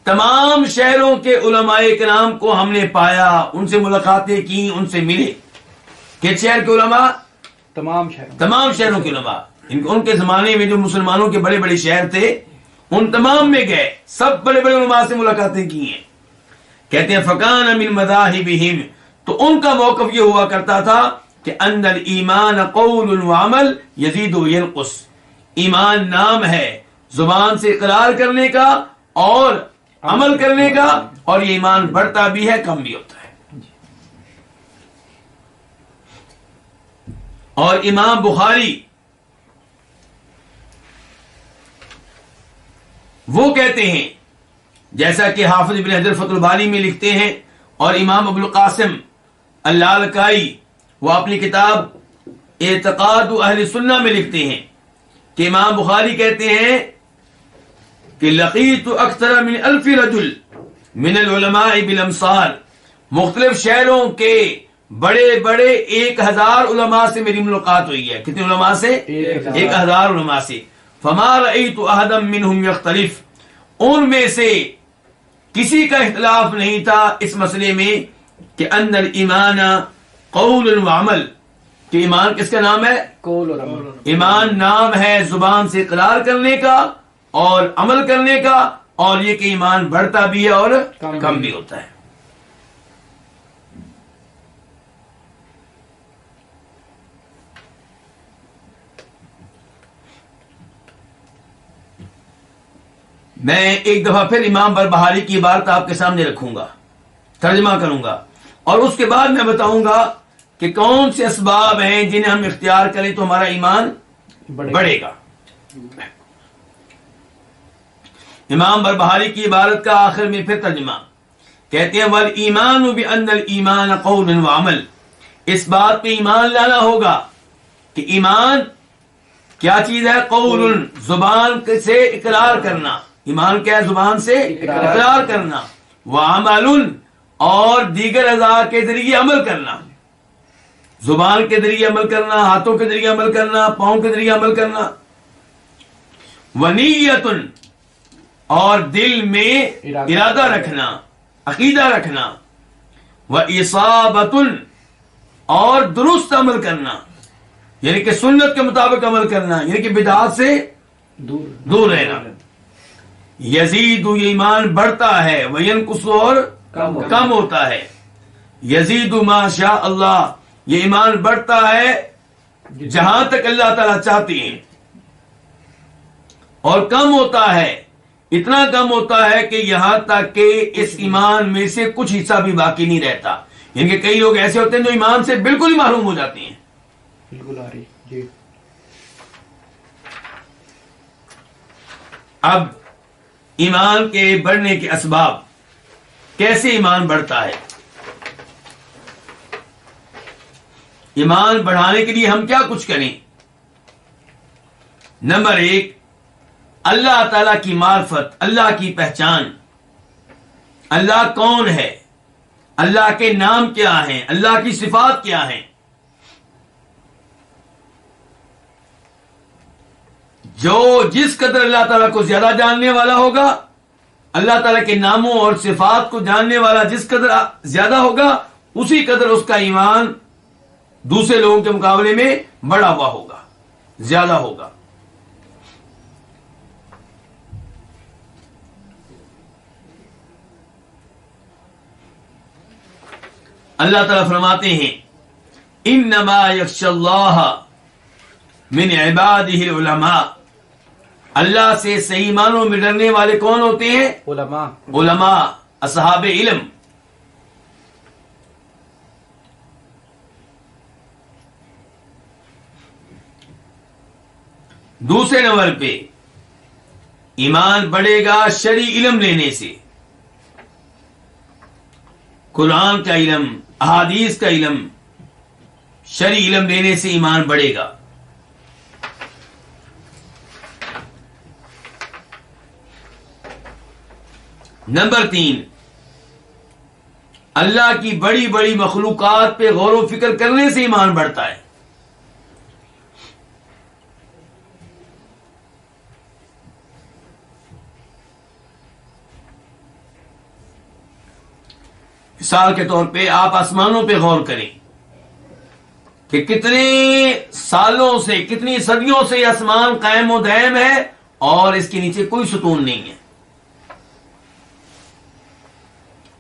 تمام شہروں کے علماء کرام کو ہم نے پایا، ان سے ملاقاتیں کی، ان سے ملے. کس شہر کے علماء؟ تمام شہروں کے علماء. ان کے زمانے میں جو مسلمانوں کے بڑے بڑے شہر تھے ان تمام میں گئے، سب بڑے بڑے علماء سے ملاقاتیں کی ہیں. کہتے ہیں فکان من مذاہبہم، تو ان کا موقف یہ ہوا کرتا تھا کہ ان الایمان قول وعمل یزید و ینقص، ایمان نام ہے زبان سے اقرار کرنے کا اور عمل کرنے کا، اور یہ ایمان بڑھتا بھی ہے کم بھی ہوتا ہے۔ اور امام بخاری وہ کہتے ہیں، جیسا کہ حافظ ابن حجر فتح الباری میں لکھتے ہیں، اور امام ابو القاسم اللالکائی وہ اپنی کتاب اعتقاد اہل سنہ میں لکھتے ہیں کہ امام بخاری کہتے ہیں کہ لقیت اکثر من 1000 رجل من العلماء بالامصار، مختلف شہروں کے بڑے بڑے 1000 علماء سے میری ملاقات ہوئی ہے۔ کتنے علماء سے؟ 1000 علماء سے۔ فما رأيت احدا منهم يختلف، ان میں سے کسی کا اختلاف نہیں تھا اس مسئلے میں کہ ان الایمان قول وعمل، کہ ایمان کس کا نام ہے؟ قول اور عمل۔ ایمان نام ہے زبان سے اقرار کرنے کا اور عمل کرنے کا، اور یہ کہ ایمان بڑھتا بھی ہے اور کم بھی ہوتا ہے۔ میں ایک دفعہ پھر امام بربہاری کی عبارت آپ کے سامنے رکھوں گا، ترجمہ کروں گا، اور اس کے بعد میں بتاؤں گا کہ کون سے اسباب ہیں جنہیں ہم اختیار کریں تو ہمارا ایمان بڑھے گا۔ امام بربہاری کی عبارت کا آخر میں پھر ترجمہ کہتے ہیں وَالْإِيمَانُ بِأَنَّ الْإِيمَانَ قَوْلٌ وَعَمَلٌ، اس بات پہ ایمان لانا ہوگا کہ ایمان کیا چیز ہے؟ قول، زبان سے اقرار کرنا، ایمان کیا ہے؟ زبان سے اقرار کرنا، وعمل، اور دیگر اعضاء کے ذریعے عمل کرنا، زبان کے ذریعے عمل کرنا، ہاتھوں کے ذریعے عمل کرنا، پاؤں کے ذریعے عمل کرنا، ونیت، اور دل میں ارادہ رکھنا، عقیدہ رکھنا، واصابۃ، اور درست عمل کرنا، یعنی کہ سنت کے مطابق عمل کرنا، یعنی کہ بدعات سے دور رہنا۔ یزید، یہ ایمان بڑھتا ہے، وینقص، اور کم ہوتا ہے۔ یزید ما شاء اللہ، یہ ایمان بڑھتا ہے جہاں تک اللہ تعالیٰ چاہتے ہیں، اور کم ہوتا ہے، اتنا کم ہوتا ہے کہ یہاں تک کہ اس ایمان میں سے کچھ حصہ بھی باقی نہیں رہتا، یعنی کہ کئی لوگ ایسے ہوتے ہیں جو ایمان سے بالکل ہی محروم ہو جاتے ہیں۔ بالکل آ رہی جی۔ اب ایمان کے بڑھنے کے اسباب، کیسے ایمان بڑھتا ہے؟ ایمان بڑھانے کے لیے ہم کیا کچھ کریں؟ نمبر 1، اللہ تعالی کی معرفت، اللہ کی پہچان، اللہ کون ہے، اللہ کے نام کیا ہیں، اللہ کی صفات کیا ہیں۔ جو جس قدر اللہ تعالیٰ کو زیادہ جاننے والا ہوگا، اللہ تعالیٰ کے ناموں اور صفات کو جاننے والا جس قدر زیادہ ہوگا، اسی قدر اس کا ایمان دوسرے لوگوں کے مقابلے میں بڑا ہوا ہوگا، زیادہ ہوگا۔ اللہ تعالیٰ فرماتے ہیں انما یخشی اللہ من عبادہ العلماء، اللہ سے صحیح معنوں میں ڈرنے والے کون ہوتے ہیں؟ علماء۔ علماء، اصحاب علم۔ دوسرے نمبر پہ ایمان بڑھے گا شرعی علم لینے سے، قرآن کا علم، احادیث کا علم، شرعی علم لینے سے ایمان بڑھے گا۔ نمبر 3، اللہ کی بڑی بڑی مخلوقات پہ غور و فکر کرنے سے ایمان بڑھتا ہے۔ مثال کے طور پہ آپ آسمانوں پہ غور کریں کہ کتنے سالوں سے، کتنی صدیوں سے یہ آسمان قائم و دائم ہے اور اس کے نیچے کوئی ستون نہیں ہے۔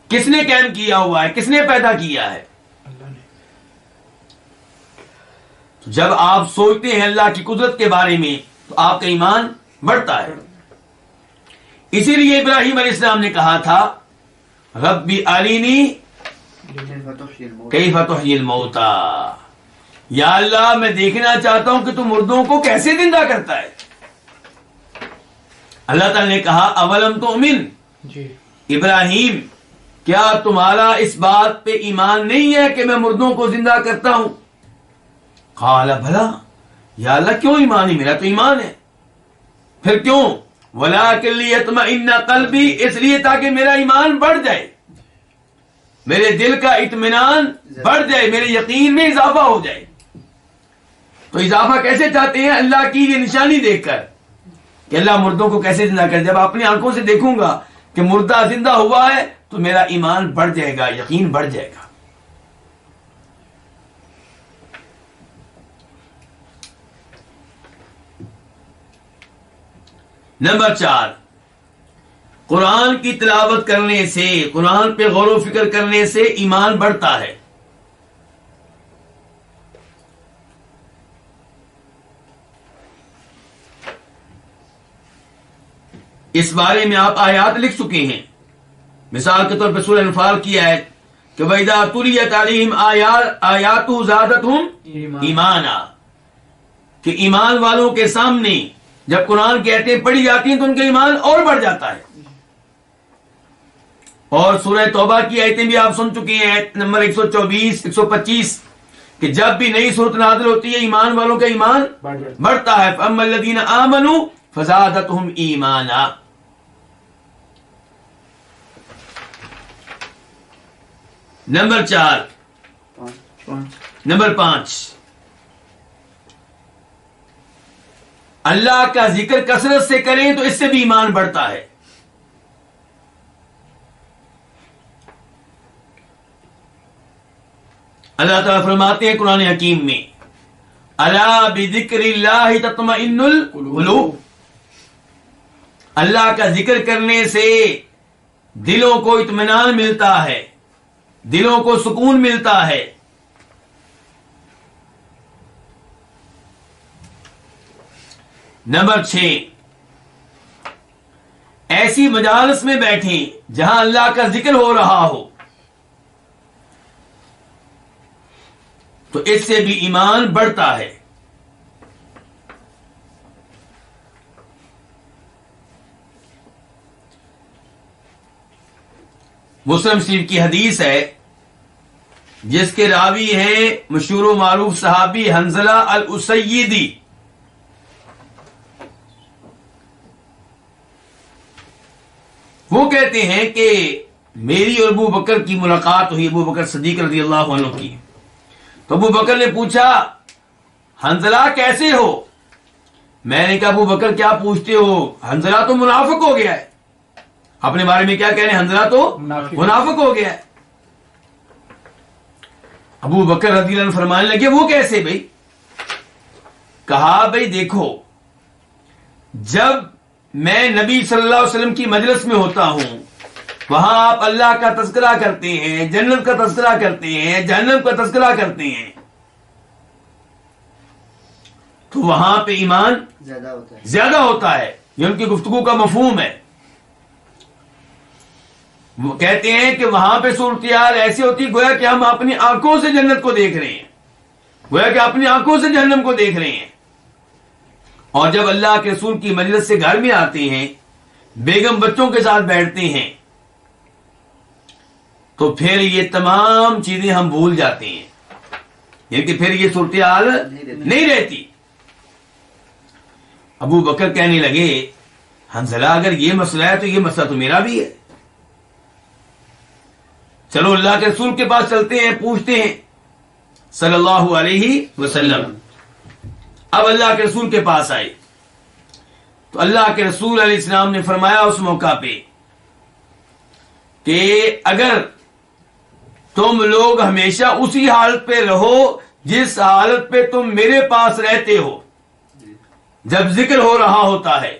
کس نے قائم کیا ہوا ہے؟ کس نے پیدا کیا ہے؟ اللہ نے۔ جب آپ سوچتے ہیں اللہ کی قدرت کے بارے میں تو آپ کا ایمان بڑھتا ہے. اسی لیے ابراہیم علیہ السلام نے کہا تھا ربی ارینی کیف تحیی الموتی، یا اللہ میں دیکھنا چاہتا ہوں کہ تو مردوں کو کیسے زندہ کرتا ہے. اللہ تعالی نے کہا اولم تؤمن، جی ابراہیم کیا تمہارا اس بات پہ ایمان نہیں ہے کہ میں مردوں کو زندہ کرتا ہوں؟ قال بھلا، یا اللہ کیوں ایمان ہی، میرا تو ایمان ہے. پھر کیوں؟ وَلَٰكِن لِيَطْمَئِنَّ قَلْبِي، اس لیے تاکہ میرا ایمان بڑھ جائے، میرے دل کا اطمینان بڑھ جائے، میرے یقین میں اضافہ ہو جائے. تو اضافہ کیسے چاہتے ہیں؟ اللہ کی یہ نشانی دیکھ کر کہ اللہ مردوں کو کیسے زندہ کر. جب اپنی آنکھوں سے دیکھوں گا کہ مردہ زندہ ہوا ہے تو میرا ایمان بڑھ جائے گا، یقین بڑھ جائے گا. نمبر 4، قرآن کی تلاوت کرنے سے، قرآن پہ غور و فکر کرنے سے ایمان بڑھتا ہے. اس بارے میں آپ آیات لکھ چکے ہیں. مثال کے طور پہ سورہ انفال کی آیت کہ وَإِذَا تُلِيَتْ عَلَيْهِمْ آيَاتُهُ زَادَتْهُمْ ایمانا، کہ ایمان والوں کے سامنے جب قرآن کی آیتیں پڑھی جاتی ہیں تو ان کا ایمان اور بڑھ جاتا ہے. اور سورہ توبہ کی آیتیں بھی آپ سن چکے ہیں، آیت نمبر 124 125 کہ جب بھی نئی صورت نازل ہوتی ہے ایمان والوں کا ایمان بڑھتا ہے. فَأَمَّا الَّذِينَ آمَنُوا فَزَادَتْهُمْ ایمانا. نمبر 5، اللہ کا ذکر کثرت سے کریں تو اس سے بھی ایمان بڑھتا ہے. اللہ تعالیٰ فرماتے ہیں قرآن حکیم میں الا بذکر اللہ تطمئن القلوب، اللہ کا ذکر کرنے سے دلوں کو اطمینان ملتا ہے، دلوں کو سکون ملتا ہے. نمبر 6، ایسی مجالس میں بیٹھیں جہاں اللہ کا ذکر ہو رہا ہو تو اس سے بھی ایمان بڑھتا ہے. مسلم شریف کی حدیث ہے جس کے راوی ہیں مشہور و معروف صحابی حنظلہ الاسیدی. وہ کہتے ہیں کہ میری اور ابو بکر کی ملاقات ہوئی، ابو بکر صدیق رضی اللہ عنہ کی. تو ابو بکر نے پوچھا حنظلہ کیسے ہو؟ میں نے کہا ابو بکر کیا پوچھتے ہو، حنظلہ تو منافق ہو گیا ہے. اپنے بارے میں کیا کہہ رہے ہیں؟ حنظلہ تو منافق ہو گیا ہے. ابو بکر رضی اللہ عنہ فرمانے لگے وہ کیسے بھائی؟ کہا بھائی دیکھو، جب میں نبی صلی اللہ علیہ وسلم کی مجلس میں ہوتا ہوں وہاں آپ اللہ کا تذکرہ کرتے ہیں، جنت کا تذکرہ کرتے ہیں، جہنم کا تذکرہ کرتے ہیں، تو وہاں پہ ایمان زیادہ ہوتا ہے. یہ ان کی گفتگو کا مفہوم ہے. وہ کہتے ہیں کہ وہاں پہ صورتحال ایسی ہوتی گویا کہ ہم اپنی آنکھوں سے جنت کو دیکھ رہے ہیں، گویا کہ اپنی آنکھوں سے جہنم کو دیکھ رہے ہیں. اور جب اللہ کے رسول کی مجلس سے گھر میں آتے ہیں، بیگم بچوں کے ساتھ بیٹھتے ہیں، تو پھر یہ تمام چیزیں ہم بھول جاتے ہیں، یعنی کہ پھر یہ صورتحال نہیں رہتی. ابو بکر کہنے لگے حنظلہ اگر یہ مسئلہ ہے تو یہ مسئلہ تو میرا بھی ہے، چلو اللہ کے رسول کے پاس چلتے ہیں، پوچھتے ہیں صلی اللہ علیہ وسلم. اب اللہ کے رسول کے پاس آئے تو اللہ کے رسول علیہ السلام نے فرمایا اس موقع پہ کہ اگر تم لوگ ہمیشہ اسی حالت پہ رہو جس حالت پہ تم میرے پاس رہتے ہو جب ذکر ہو رہا ہوتا ہے،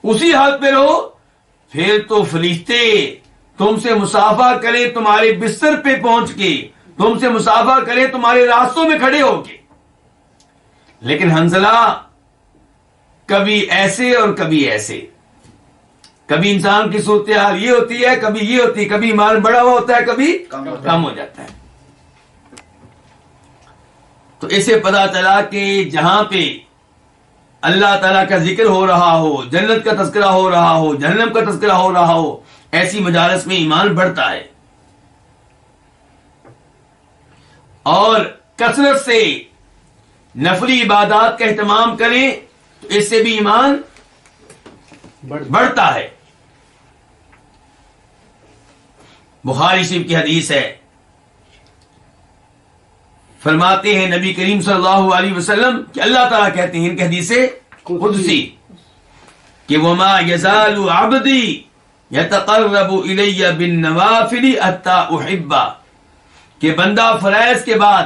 اسی حالت پہ رہو، پھر تو فرشتے تم سے مصافحہ کریں تمہارے بستر پہ پہنچ کے، تم سے مصافحہ کریں تمہارے راستوں میں کھڑے ہو کے. لیکن حنظلہ کبھی ایسے اور کبھی ایسے، کبھی انسان کی صورتحال یہ ہوتی ہے، کبھی یہ ہوتی ہے، کبھی ایمان بڑا ہوا ہوتا ہے، کبھی کم ہو جاتا ہے۔ تو اسے پتا چلا کہ جہاں پہ اللہ تعالیٰ کا ذکر ہو رہا ہو، جنت کا تذکرہ ہو رہا ہو، جہنم کا تذکرہ ہو رہا ہو، ایسی مجالس میں ایمان بڑھتا ہے، اور کثرت سے نفلی عبادات کا اہتمام کریں تو اس سے بھی ایمان بڑھتا ہے۔ بخاری شریف کی حدیث ہے، فرماتے ہیں نبی کریم صلی اللہ علیہ وسلم کہ اللہ تعالیٰ کہتے ہیں ان کی حدیث قدسی کہ وما یزال عبدی یتقرب الی بالنوافل حتی احبہ، کہ بندہ فرائض کے بعد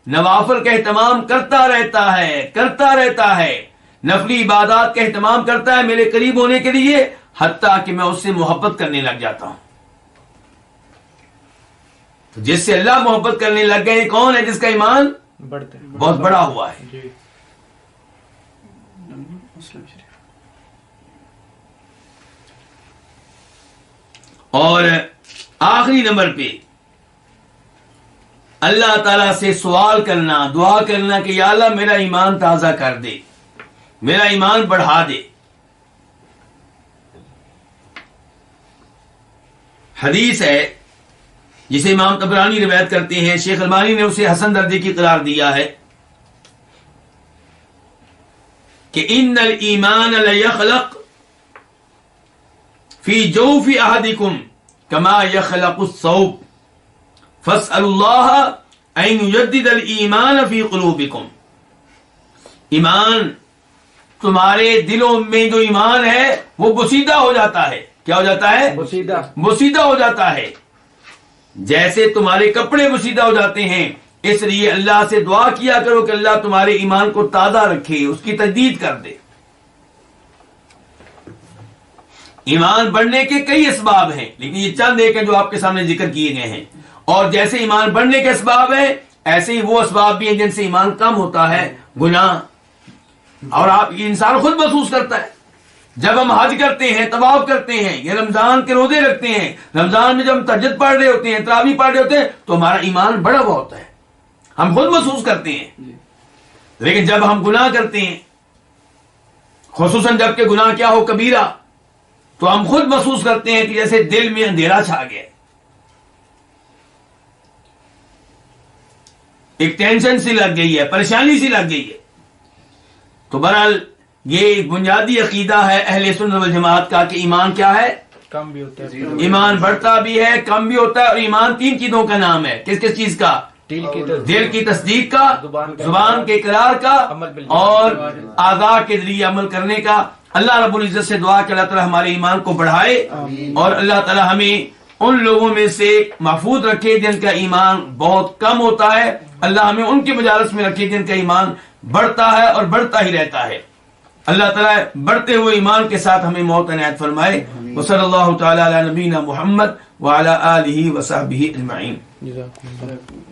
نوافل کا اہتمام کرتا رہتا ہے، نفلی عبادات کا اہتمام کرتا ہے میرے قریب ہونے کے لیے، حتیٰ کہ میں اس سے محبت کرنے لگ جاتا ہوں۔ تو جس سے اللہ محبت کرنے لگ گئے کون ہے؟ جس کا ایمان بڑھتے ہیں، بہت بڑا ہوا ہے۔ جی مسلم شریف۔ اور آخری نمبر پہ اللہ تعالیٰ سے سوال کرنا، دعا کرنا کہ یا اللہ میرا ایمان تازہ کر دے، میرا ایمان بڑھا دے۔ حدیث ہے جسے امام طبرانی روایت کرتے ہیں، شیخ البانی نے اسے حسن درجے کی قرار دیا ہے کہ ان الایمان لیخلق فی جوف احدکم کما یخلق الثوب فاسألوا اللہ ان یجدد الایمان فی قلوبکم۔ ایمان تمہارے دلوں میں جو ایمان ہے وہ بسیدہ ہو جاتا ہے۔ کیا ہو جاتا ہے؟ بسیدہ ہو جاتا ہے، جیسے تمہارے کپڑے بسیدہ ہو جاتے ہیں۔ اس لیے اللہ سے دعا کیا کرو کہ اللہ تمہارے ایمان کو تازہ رکھے، اس کی تجدید کر دے۔ ایمان بڑھنے کے کئی اسباب ہیں، لیکن یہ چند ایک ہیں جو آپ کے سامنے ذکر کیے گئے ہیں۔ اور جیسے ایمان بڑھنے کے اسباب ہیں، ایسے ہی وہ اسباب بھی ہیں جن سے ایمان کم ہوتا ہے، گناہ۔ اور آپ یہ انسان خود محسوس کرتا ہے جب ہم حج کرتے ہیں، طواف کرتے ہیں، یا رمضان کے روزے رکھتے ہیں، رمضان میں جب ہم تہجد پڑھ رہے ہوتے ہیں، تراویح پڑھ رہے ہوتے ہیں، تو ہمارا ایمان بڑا ہوا ہوتا ہے، ہم خود محسوس کرتے ہیں۔ لیکن جب ہم گناہ کرتے ہیں، خصوصاً جب کہ گناہ کیا ہو کبیرہ، تو ہم خود محسوس کرتے ہیں کہ جیسے دل میں اندھیرا چھا گیا، ایک ٹینشن سی لگ گئی ہے، پریشانی سی لگ گئی ہے۔ تو بہرحال یہ بنیادی عقیدہ ہے اہل سنت والجماعت کا کہ ایمان کیا ہے؟ کم بھی ہوتا ہے، ایمان بڑھتا بھی ہے، کم بھی ہوتا ہے۔ اور ایمان تین چیزوں کا نام ہے، کس کس چیز کا؟ دل کی تصدیق کا، زبان کے اقرار کا، اور اعضاء کے ذریعے عمل کرنے کا۔ اللہ رب العزت سے دعا کہ اللہ تعالیٰ ہمارے ایمان کو بڑھائے، اور اللہ تعالیٰ ہمیں ان لوگوں میں سے محفوظ رکھے جن کا ایمان بہت کم ہوتا ہے۔ اللہ ہمیں ان کی مجالس میں رکھے جن کا ایمان بڑھتا ہے اور بڑھتا ہی رہتا ہے۔ اللہ تعالیٰ بڑھتے ہوئے ایمان کے ساتھ ہمیں موت عنایت فرمائے۔ وصلی اللہ تعالی علی نبینا محمد وعلی آلہ وصحبہ اجمعین۔ جزاکم اللہ۔